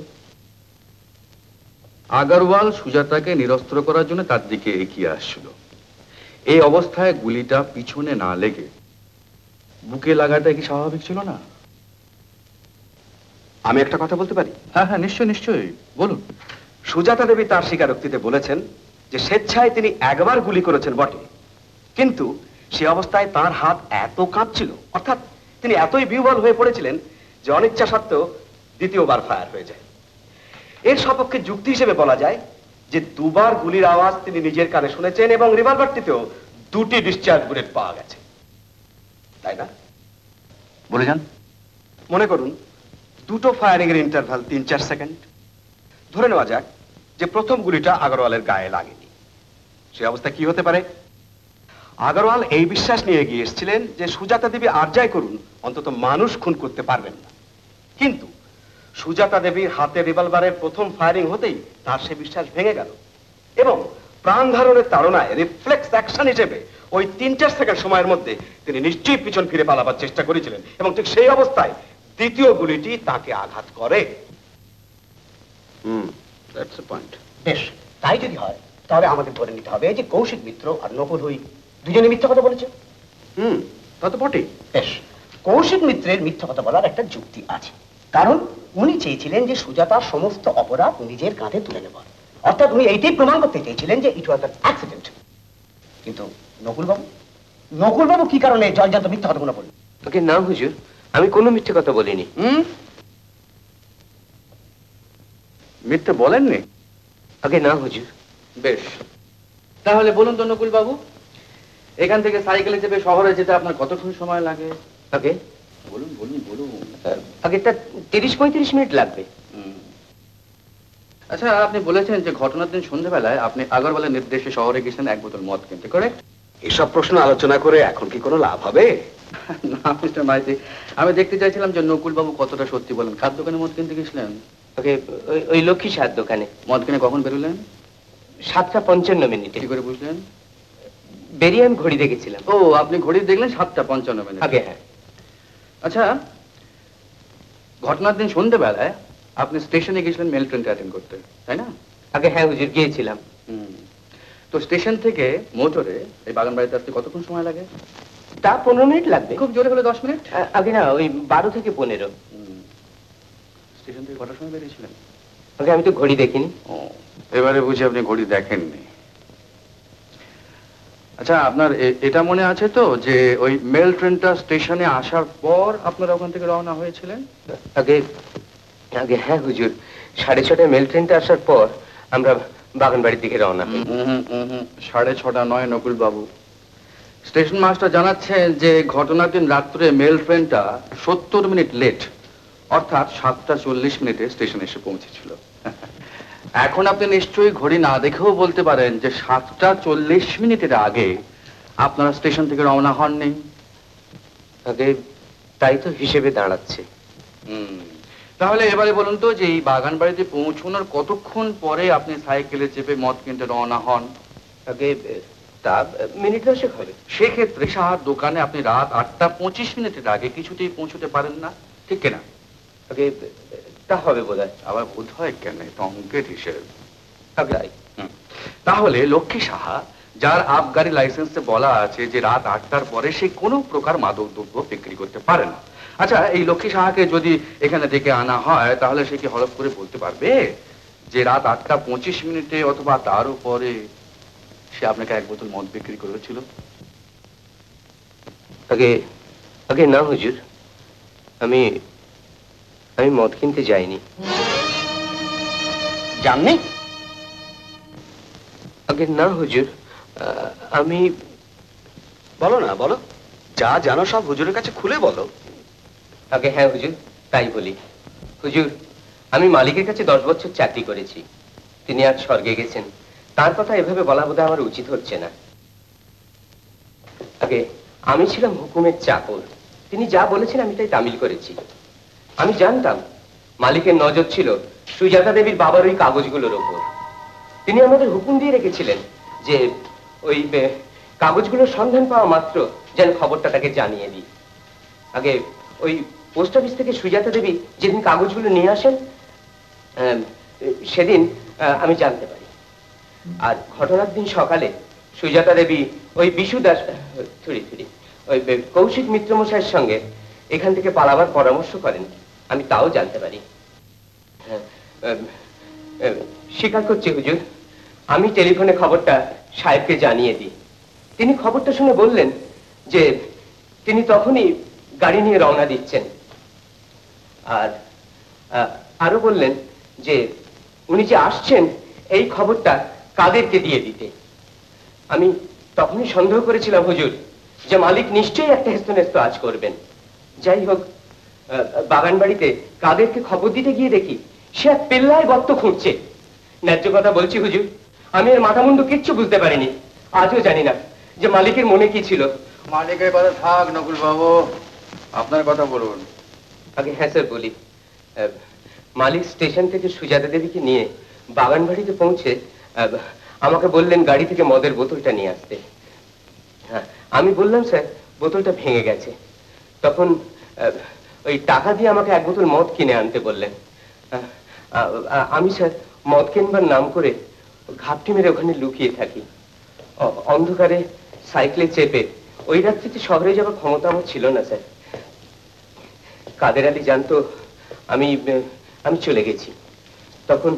আগরওয়াল সুজাতাকে নিরস্ত্র করার জন্য তার দিকে এগিয়ে আসছিল। এই অবস্থায় গুলিটা পিছনে না লেগে বুকে লাগাটা কি স্বাভাবিক ছিল না? আমি একটা কথা বলতে পারি? হ্যাঁ হ্যাঁ, নিশ্চয়ই নিশ্চয়ই, বলুন। সুজাতা দেবী তার স্বীকারোক্তিতে বলেছেন যে স্বেচ্ছায় তিনি একবার গুলি করেছেন বটে, কিন্তু সে অবস্থায় তার হাত এত কাঁপছিল, অর্থাৎ তিনি এতই বিহ্বল হয়ে পড়েছিলেন যে অনিচ্ছা সত্ত্বেও দ্বিতীয়বার ফায়ার হয়ে যায়। এর সপক্ষে যুক্তি হিসেবে বলা যায় যে দুবার গুলির আওয়াজ তিনি নিজের কানে শুনেছেন এবং রিভলভারটিতেও দুটি ডিসচার্জ বুলেট পাওয়া গেছে, তাই না? বলে যান। মনে করুন দুটো ফায়ারিং এর ইন্টারভাল 3-4 সেকেন্ড। ধরে নেওয়া যাক যে প্রথম গুলিটা আগরওয়ালের গায়ে লাগেনি। সে অবস্থা কি হতে পারে? আগরওয়াল এই বিশ্বাস নিয়ে এগিয়ে এসেছিলেন যে সুজাতা দেবী আর যাই করুন অন্তত মানুষ খুন করতে পারবেন না, কিন্তু সুজাতা দেবীর হাতে রিভলভারের প্রথম ফায়ারিং হতেই তার সে বিশ্বাস ভেঙে গেল এবং প্রাণ ধারণের তাড়নায় রিফ্লেক্স অ্যাকশন হিসেবে ওই 3-4 সেকেন্ড সময়ের মধ্যে তিনি নিশ্চয়ই পিছন ফিরে পালাবার চেষ্টা করেছিলেন এবং ঠিক সেই অবস্থায় দ্বিতীয় গুলিটি তাকে আঘাত করে। That's a point. বেশ, তাই যদি হয় তাহলে আমাদের ধরে নিতে হবে যে কৌশিক মিত্র আর নকুল হই দুজনে মিথ্যা কথা বলেছে। তা তো বটেই। বেশ, কৌশিক মিত্রের মিথ্যা কথা বলার একটা যুক্তি আছে, কারণ উনি চেয়েছিলেন যে সুজাতার সমস্ত অপরাধ নিজের কাঁধে তুলে নেবার। অর্থাৎ উনি এইটাই প্রমাণ করতে চেয়েছিলেন যে ইট ওয়াজ অ্যান অ্যাক্সিডেন্ট। কিন্তু নকুলবাবু কি কারণে জলজান্ত মিথ্যা কথাগুলো বললেন? ওকে না হুজুর, আমি কোনো মিথ্যে কথা বলিনি। মিথ্যে বলেননি? আগে না হুজুর। বেশ, তাহলে বলুন তো নকুল বাবু, এখান থেকে সাইকেলে চেপে শহরে যেতে আপনার কতক্ষণ সময় লাগে? আগে বলুন বলুন বলুন। আগে তা 30-35 মিনিট লাগবে। আচ্ছা, আপনি বলেছেন যে ঘটনার দিন সন্ধ্যাবেলায় আপনি আগরওয়ালের নির্দেশে শহরে গেছেন এক বোতল মদ কিনতে, কারেক্ট? এসব প্রশ্ন আলোচনা করে এখন কি কোনো লাভ হবে? না মিস্টার মাইতি, আমি দেখতে চাইছিলাম যে নকুল বাবু কতটা সত্যি বলেন। কার দোকানে মদ কিনতে গেছিলেন? ওকে, ওই লক্ষ্মী সার দোকানে। মদ কিনে কখন বেরোলেন? 7:55 কি করে বুঝলেন? বেরিয়ে আমি ঘড়ি দেখেছিলাম। ও, আপনি ঘড়ি দেখলেন 7:55 আগে। হ্যাঁ। আচ্ছা, ঘটনার দিন সন্ধ্যাবেলায় আপনি স্টেশনে গেছিলেন মেল ট্রেনটা অ্যাটেন্ড করতে, তাই না? আগে হ্যাঁ হুজুর, গিয়েছিলাম। তো স্টেশন থেকে মোটরে এই বাগান বাড়িতে আসতে কতক্ষণ সময় লাগে? তা 15 মিনিট লাগবে। খুব জোরে হলে 10 মিনিট। আগে না, ওই 12 থেকে 15। স্টেশন থেকে কটার সময় বেরিয়েছিলেন? আগে আমি তো ঘড়ি দেখিনি। এবারে বুঝি আপনি ঘড়ি দেখেননি। আচ্ছা, আপনার এটা মনে আছে তো যে ওই মেল ট্রেনটা স্টেশনে আসার পর আপনারা ওখান থেকে রওনা হয়েছিলেন? আগে আগে হ্যাঁ হুজুর, 6:30 মেল ট্রেনটা আসার পর আমরা বাগান বাড়ির দিকে রওনা হই। 6:30 নয় নকুল বাবু, স্টেশন মাস্টার জানাচ্ছেন যে ঘটনার দিন রাত্রে মেল ট্রেনটা 70 মিনিট লেট, অর্থাৎ 7:40 স্টেশনে এসে পৌঁছেছিল। এখন আপনি নিশ্চয়ই ঘড়ি না দেখেও বলতে পারেন যে 7:40 আগে আপনারা স্টেশন থেকে রওনা হননি। আগে তাই তো হিসেবে দাঁড়াচ্ছে। তাহলে এবারে বলুন তো যে এই বাগান বাড়িতে পৌঁছানোর কতক্ষণ পরে আপনি সাইকেলে চেপে মদ কিনতে রওনা হন? আগে তা মিনিট 10 হবে। সেক্ষেত্রে সাহার দোকানে আপনি রাত 8:25 আগে কিছুতেই পৌঁছতে পারেন না, ঠিক কিনা? আগে তা হবে বোধহয়। আবার বোধ হয় কেন? এটা অঙ্কের হিসেব। আগে তাহলে লক্ষ্মী সাহা, যার আবগারি লাইসেন্সে বলা আছে যে রাত 8টার পরে সে কোনো প্রকার মাদক দ্রব্য বিক্রি করতে পারে না। আচ্ছা, এই লক্ষ্মী সাহাকে যদি এখানে ডেকে আনা হয় তাহলে সে কি হলফ করে বলতে পারবে যে রাত 8:25 অথবা তারও পরে সে আপনাকে এক বোতল মদ বিক্রি করেছিল? আগে আগে না হুজুর, আমি মদ কিনতে যাইনি। জাননি? আগে না হুজুর, আমি। বলো না, বলো, যা জানো সব হুজুরের কাছে খুলে বলো। আগে হ্যাঁ হুজুর, তাই বলি। হুজুর, আমি মালিকের কাছে 10 বছর চাকরি করেছি। তিনি আজ স্বর্গে গেছেন, তার কথা এভাবে বলা বোধহয় আমার উচিত হচ্ছে না। আগে আমি ছিলাম হুকুমের চাকর, তিনি যা বলেছেন আমি তাই তামিল করেছি। আমি জানতাম মালিকের নজর ছিল সুজাতা দেবীর বাবার ওই কাগজগুলোর ওপর। তিনি আমাদের হুকুম দিয়ে রেখেছিলেন যে ওই কাগজগুলোর সন্ধান পাওয়া মাত্র যেন খবরটা তাকে জানিয়ে দিই। আগে ওই পোস্ট অফিস থেকে সুজাতা দেবী যেদিন কাগজগুলো নিয়ে আসেন সেদিন আমি জানতে পারি। আর ঘটনার দিন সকালে সুজাতা দেবী ওই বিশু দাস ওই কৌশিক মিত্র মশাইয়ের সঙ্গে এখান থেকে পালাবার পরামর্শ করেন, আমি তাও জানতে পারি। স্বীকার করছি হুজুর, আমি টেলিফোনে খবরটা সাহেবকে জানিয়ে দিই। তিনি খবরটা শুনে বললেন যে তিনি তখনই গাড়ি নিয়ে রওনা দিচ্ছেন। আর আরো বললেন যে উনি যে আসছেন এই খবরটা কাদেরকে দিয়ে দিতে। আমি তখনই সন্দেহ করেছিলাম হুজুর যে মালিক নিশ্চয়ই একটা হেস্তনেস্ত আজ করবেন। যাই হোক, বাগান বাড়িতে কাদেরকে খবর দিতে গিয়ে দেখি সে এক পেল্লায় গর্ত খুঁড়ছে। ন্যায্য কথা বলছি হুজুর, আমি এর মাথামুন্ডু কিচ্ছু বুঝতে পারিনি। আজও জানি না যে মালিকের মনে কি ছিল। মালিকের কথা থাক নকুল বাবু, আপনার কথা বলুন। আগে হ্যাঁ স্যার বলি। মালিক স্টেশন থেকে সুজাতা দেবীকে নিয়ে বাগান বাড়িতে পৌঁছে আমাকে বললেন গাড়ি থেকে মদের বোতলটা নিয়ে আসতে। হ্যাঁ, আমি বললাম স্যার বোতলটা ভেঙে গেছে। তখন ওই টাকা দিয়ে আমাকে এক বোতল মদ কিনে আনতে বললেন। আমি স্যার মদ কিনবার নাম করে ঘাপটি মেরে ওখানে লুকিয়ে থাকি। অন্ধকারে সাইকেলে চেপে ওই রাত্রিতে শহরে যাওয়ার ক্ষমতা আমার ছিল না স্যার। কাদের আলী জানতো আমি চলে গেছি। তখন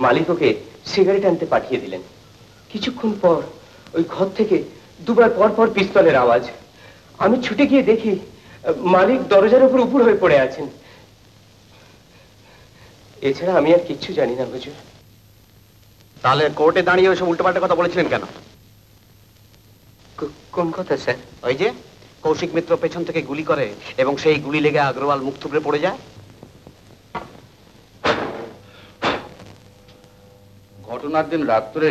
মালিক ওকে সিগারেট আনতে পাঠিয়ে দিলেন। কিছুক্ষণ পর ওই ঘর থেকে দুবার পর পর পিস্তলের আওয়াজ। আমি ছুটে গিয়ে দেখি মালিক দরজার উপর উপুড় হয়ে পড়ে আছেন। এছাড়া আমি আর কিচ্ছু জানি না হুজুর। তাহলে কোর্টে দাঁড়িয়ে ওইসব উল্টোপাল্টা কথা বলেছিলেন কেন? কোন কথা স্যার? ওই যে কৌশিক মিত্র পেছন থেকে গুলি করে এবং সেই গুলি লেগে আগরওয়াল মুখ থুবড়ে পড়ে যায়। ঘটনার দিন রাত্রে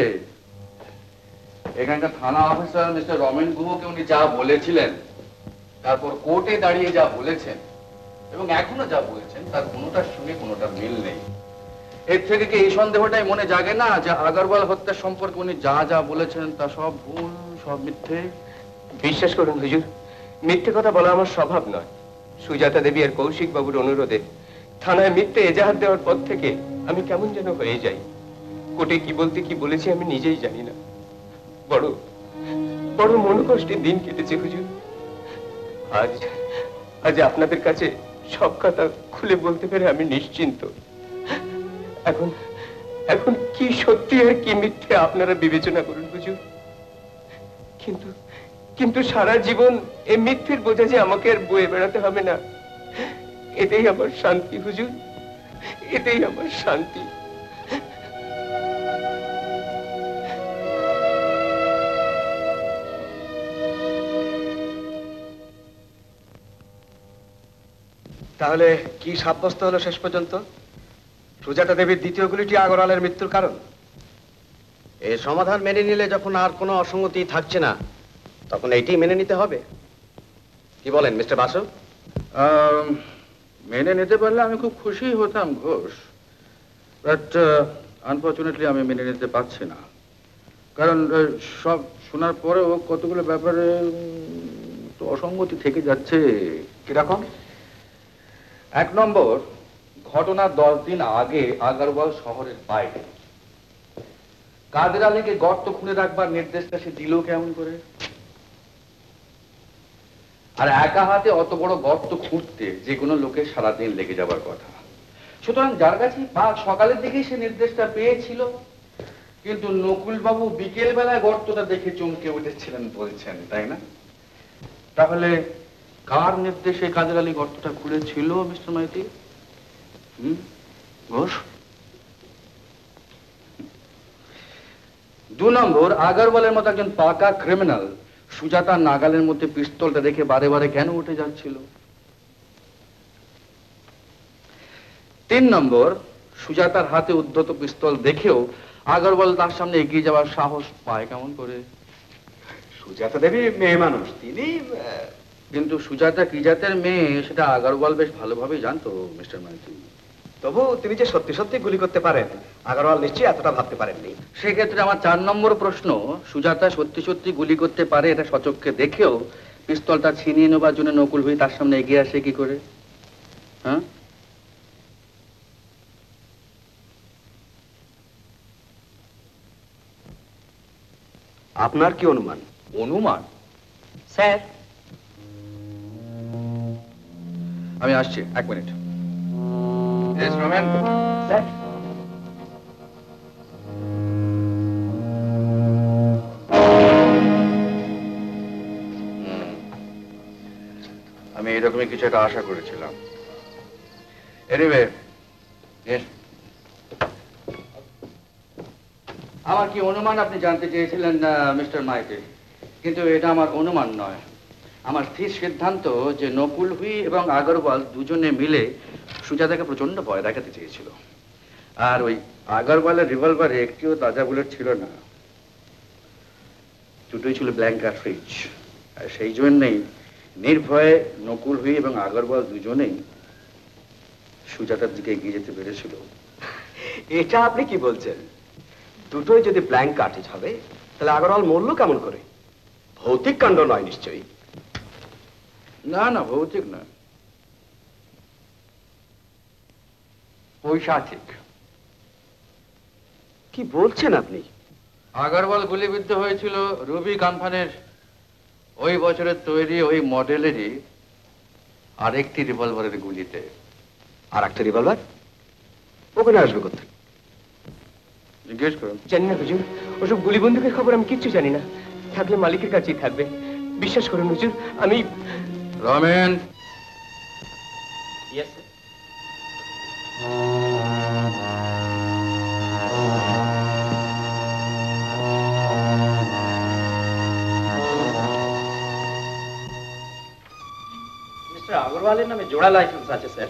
এখানকার থানা অফিসার মিস্টার রমেন গুহকে উনি যা বলেছিলেন, তারপর কোর্টে দাঁড়িয়ে যা বলেছেন এবং এখনো যা বলেছেন, তার কোনোটার সঙ্গে কোনোটার মিল নেই। এর থেকে কি এই সন্দেহটাই মনে জাগে না যে আগরওয়াল হত্যার সম্পর্কে উনি যা যা বলেছেন তা সব ভুল, সব মিথ্যে? বিশ্বাস করুন হুজুর, মিথ্যে কথা বলা আমার স্বভাব নয়। সুজাতা দেবী আর কৌশিক বাবুর অনুরোধে থানায় মিথ্যে এজাহার দেওয়ার পর থেকে আমি কেমন যেন হয়ে যাই। কোর্টে কি বলতে কি বলেছি আমি নিজেই জানি না। বড় বড় মনোকষ্টে দিন কেটেছে হুজুর। আজ আপনাদের কাছে সব কথা খুলে বলতে পেরে আমি নিশ্চিন্ত। এখন কি সত্যি আর কি মিথ্যে আপনারা বিবেচনা করুন হুজুর। কিন্তু সারা জীবন এই মিথ্যের বোঝা যে আমাকে আর বয়ে বেড়াতে হবে না, এটাই আমার শান্তি হুজুর, এটাই আমার শান্তি। তাহলে কি সাব্যস্ত হলো শেষ পর্যন্ত? সুজাতা দেবীর দ্বিতীয় গুলিটি আগরওয়ালের মৃত্যুর কারণ। এর সমাধান মেনে নিলে যখন আর কোনো অসঙ্গতি থাকছে না, তখন এইটি মেনে নিতে হবে। কি বলেন মিস্টার বাসু? মেনে নিতে পারলে আমি খুব খুশি হতাম ঘোষ, বাট আনফর্চুনেটলি আমি মেনে নিতে পারছি না। কারণ সব শোনার পরেও কতগুলো ব্যাপারে তো অসঙ্গতি থেকে যাচ্ছে। কিরকম? 1 নম্বর, ঘটনার 10 দিন আগে আগরওয়াল শহরের বাইরে কাদের আলীকে গর্ত খুঁড়ে রাখবার নির্দেশটা সে দিল কেমন করে? আর একা হাতে অত বড় গর্ত খুঁড়তে যে কোনো লোকের সারাদিন লেগে যাবার কথা। সুতরাং যার কাছে সকালের দিকেই সে নির্দেশটা পেয়েছিল, কিন্তু নকুল বাবু বিকেল বেলায় গর্তটা দেখে চমকে উঠেছিলেন বলছেন, তাই না? তাহলে কার নির্দেশে কাদের আলী গর্তটা খুঁড়েছিল মিস্টার মাইতি? ঘোষ। 2 নম্বর, আগরওয়ালের মতো একজন পাকা ক্রিমিনাল সুজাতার নাগালের মধ্যে পিস্তলটা দেখে বারে বারে কেন উঠে যাচ্ছিল? 3 নম্বর, সুজাতার হাতে উদ্ধত পিস্তল দেখেও আগরওয়াল তার সামনে এগিয়ে যাওয়ার সাহস পায় কেমন করে? সুজাতা দেবী মেয়ে মানুষ, তিনি। কিন্তু সুজাতা কি জাতের মেয়ে সেটা আগরওয়াল বেশ ভালোভাবেই জানতো মিস্টার মাইতি। তবু তিনি যে সত্যি সত্যি গুলি করতে পারেন, আগরওয়াল নিশ্চয়ই এতটা ভাবতে পারেননি। সেক্ষেত্রে আমার 4 নম্বর প্রশ্ন, সুজাতা সত্যি সত্যি গুলি করতে পারে এটা সচক্ষে দেখেও পিস্তলটা ছিনিয়ে নেবার জন্য নকুল ভাই তার সামনে এগিয়ে আসে কি করে? হ্যাঁ, আপনার কি অনুমান? অনুমান? স্যার, আমি আসছি, 1 মিনিট। Yes, Roman. স্যার, আমি এরকমই কিছু একটা আশা করেছিলাম। এনিওয়ে, আমার কি অনুমান আপনি জানতে চেয়েছিলেন মিস্টার মাইতি, কিন্তু এটা আমার অনুমান নয়। আমার স্থির সিদ্ধান্ত যে নকুল হুই এবং আগরওয়াল দুজনে মিলে সুজাতাকে প্রচন্ড ভয় দেখাতে চেয়েছিল। আর ওই আগরওয়ালের রিভলভারে একটিও তাজা বুলেট ছিল না, দুটোই ছিল ব্ল্যাঙ্ক কার্ট্রিজ। আর সেই জন্যই নির্ভয়ে নকুল হুই এবং আগরওয়াল দুজনেই সুজাতার দিকে এগিয়ে যেতে পেরেছিল। এটা আপনি কি বলছেন? দুটোই যদি ব্ল্যাঙ্ক কার্ট্রিজ হবে, তাহলে আগরওয়াল মরল কেমন করে? ভৌতিক কাণ্ড নয় নিশ্চয়ই? না না, ভৌতিক নয়, পৈশাচিক। কি বলছেন আপনি? আগরওয়াল গুলিবিদ্ধ হয়েছিল রুবি কোম্পানির ওই বছরের তৈরি ওই মডেলেরই আরেকটি রিভলভারের গুলিতে। আর একটা রিভলভার ওখানে আসবে কোথায়? জিজ্ঞেস করুন। জানি না হুজুর, ওসব গুলি বন্দুকের খবর আমি কিচ্ছু জানি না। থাকলে মালিকের কাছেই থাকবে, বিশ্বাস করুন হুজুর। আমি রমেন, ইয়েস স্যার। মিস্টার আগরওয়ালের নামে জোড়া লাইসেন্স আছে স্যার।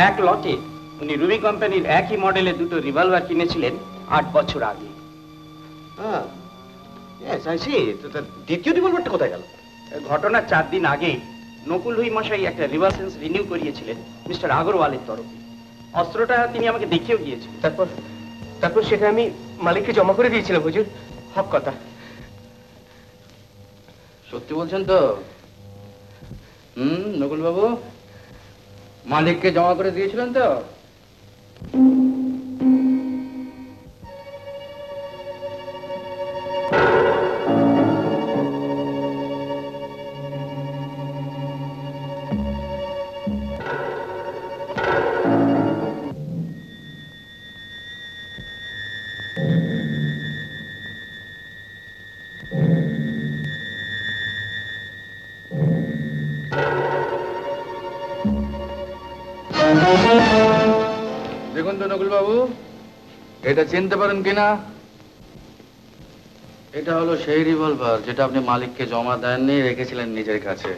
এক লটে উনি রুবি কোম্পানির একই মডেলের দুটো রিভলভার কিনেছিলেন 8 বছর আগে। হ্যাঁ, ইয়েস আই সি। দ্বিতীয় রিভলভারটা কোথায় গেল? ঘটনার 4 দিন আগে নকুল হুই মশাই একটা রিভার্সেন্স রিনিউ করিয়েছিলেন মিস্টার আগরওয়ালের তরফে। অস্ত্রটা তিনি আমাকে দেখিয়েও গিয়েছিলেন। তারপর সেটা আমি মালিককে জমা করে দিয়েছিলাম হুজুর, হক কথা। সত্যি বলছেন তো? নকুল বাবু, মালিককে জমা করে দিয়েছিলেন তো? দেখুন তো নকুল বাবু, এটা চিনতে পারেন কিনা? এটা হলো সেই রিভলভার যেটা আপনি মালিককে জমা দেননি, রেখেছিলেন নিজের কাছে।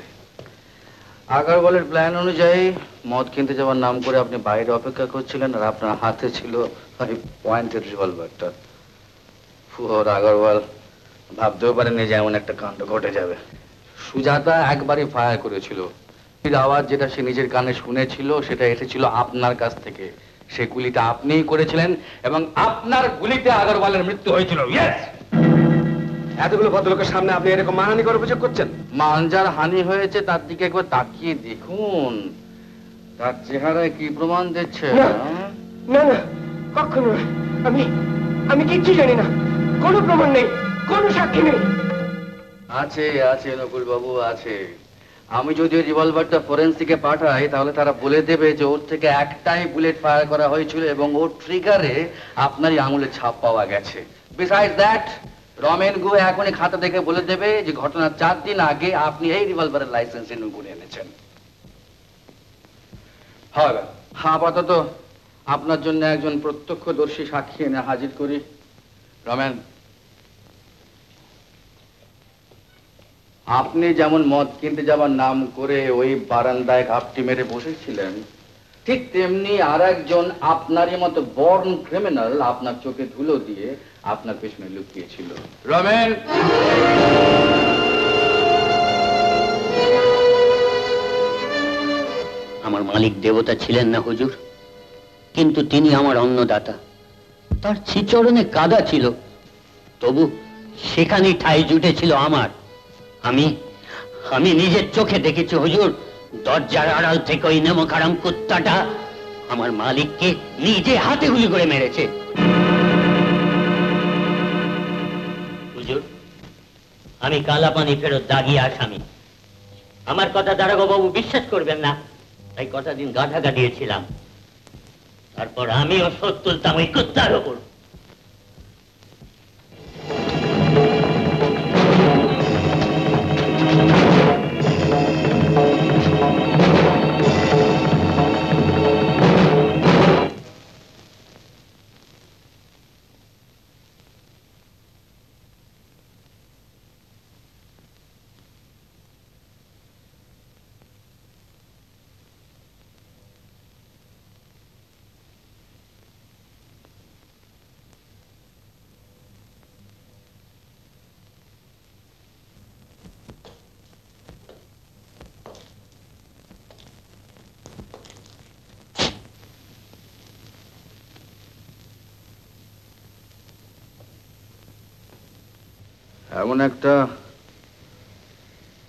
আগরওয়ালের প্ল্যান অনুযায়ী মদ কিনতে যাওয়ার নাম করে আপনি বাইরে অপেক্ষা করছিলেন, আর আপনার হাতে ছিল ওই পয়েন্টেড রিভলভারটা। ফুহর আগরওয়াল ভাবতেও পারেননি যে এমন একটা কাণ্ড ঘটে যাবে। সুজাতা একবারই ফায়ার করেছিল। আওয়াজ যেটা সে নিজের কানে শুনেছিল সেটা এসেছিল আপনার কাছ থেকে। সে গুলিটা আপনিই করেছিলেন এবং আপনার গুলিতে আগরওয়ালের মৃত্যু হয়েছিল। ইয়েস। এতগুলো ভদ্রলোকের সামনে আপনি এরকম মানহানি করে অভিযোগ করছেন? মানজার হানি হয়েছে তার দিকে একবার তাকিয়ে দেখুন, তার চেহারায় কি প্রমাণ দিচ্ছে। না না, কখনো না। আমি কিচ্ছু জানি না, কোনো প্রমাণ নেই, কোনো সাক্ষী নেই। আছে আছে নকুল বাবু, আছে। আমি যদি ওই রিভলভারটা ফরেন্সিকে পাঠাই তাহলে তারা বলে দেবে যে ওর থেকে একটাই বুলেট ফায়ার করা হয়েছিল এবং ওর ট্রিগারে আপনারই আঙুলের ছাপ পাওয়া গেছে। বিসাইড দ্যাট, রমেন গু এখনই খাতা দেখে বলে দেবে যে ঘটনার 4 দিন আগে আপনি এই রিভলভারের লাইসেন্স রিনিউ করে এনেছেন। হবে আপাতত আপনার জন্য একজন প্রত্যক্ষদর্শী সাক্ষী এনে হাজির করি। রমেন, আপনি যেমন মদ কিনতে যাবার নাম করে ওই বারান্দায় ঘাপটি মেরে বসেছিলেন, ঠিক তেমনি আর একজন আপনারই মতো বর্ন ক্রিমিনাল আপনার চোখে ধুলো দিয়ে আপনার পেছনে লুকিয়েছিল। রমেন, আমার মালিক দেবতা ছিলেন না হুজুর, কিন্তু তিনি আমার অন্নদাতা। তার শ্রীচরণে কাদা ছিল, তবু সেখানেই ঠাঁই জুটেছিল আমার। আমি নিজের চোখে দেখেছি হুজুর, দরজার আড়াল থেকে ওই নেমকারাম কুত্তাটা আমার মালিককে নিজে হাতে গুলি করে মেরেছে। হুজুর, আমি কালাপানি ফেরত দাগিয়ে আসামি। আমার কথা দারোগা বাবু বিশ্বাস করবেন না, তাই কটা দিন গাধা গাড়িয়েছিলাম। তারপর আমিও শোধ তুলতাম ওই কুত্তার ওপর। এমন একটা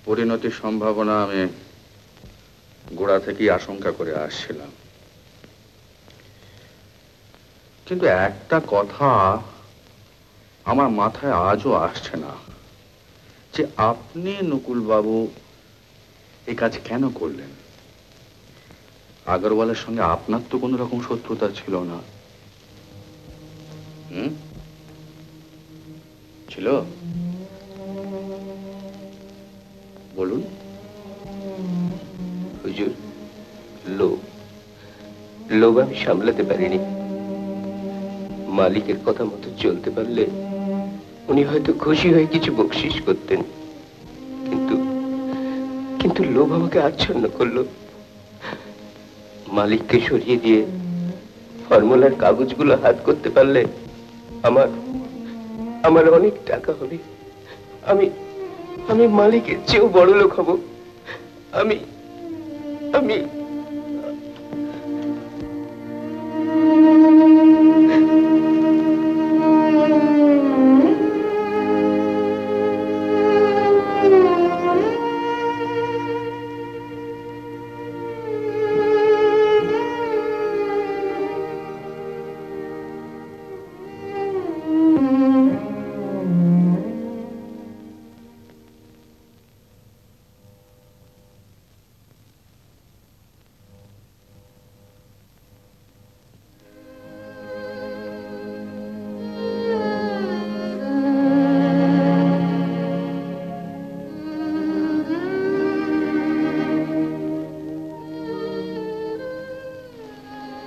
পরিণতির সম্ভাবনা আমি গোড়া থেকেই আশঙ্কা করে আসছিলাম, কিন্তু একটা কথা আমার মাথায় আজও আসছে না, যে আপনি নকুল বাবু এই কাজ কেন করলেন? আগরওয়ালের সঙ্গে আপনার তো কোনো রকম শত্রুতা ছিল না। ছিল? বলুন। হুজুর, লোভ আমি সামলাতে পারিনি। মালিকের কথা মতো চলতে পারলে উনি হয়তো খুশি হয়ে কিছু বকশিশ করতেন, কিন্তু লোভ আমাকে আচ্ছন্ন করলো। মালিককে সরিয়ে দিয়ে ফর্মুলার কাগজগুলো হাত করতে পারলে আমার অনেক টাকা হবে। আমি মালিকের চেয়েও বড় লোক হব। আমি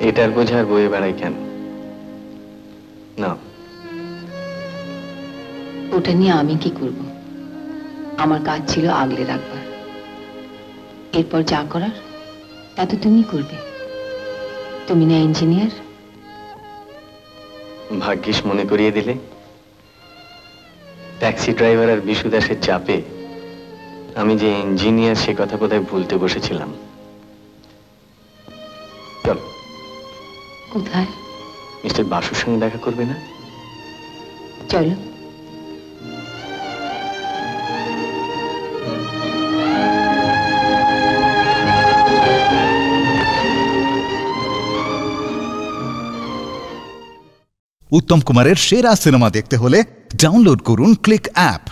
এটার বোঝার বয়ে বেড়াই কেন? না, ওটা নিয়ে আমি কি করব? আমার কাজ ছিল আগলে রাখবার। এরপর যা করার তা তো তুমি করবে। তুমি না ইঞ্জিনিয়ার? ভাগ্যিস মনে করিয়ে দিলে। ট্যাক্সি ড্রাইভার আর বিশু দাসের চাপে আমি যে ইঞ্জিনিয়ার সে কথা কোথায় ভুলতে বসেছিলাম। চলো। কোথায়? মিস্টার বাসুর সঙ্গে দেখা করবে না? চলো। উত্তম কুমারের সেরা সিনেমা দেখতে হলে ডাউনলোড করুন ক্লিক অ্যাপ।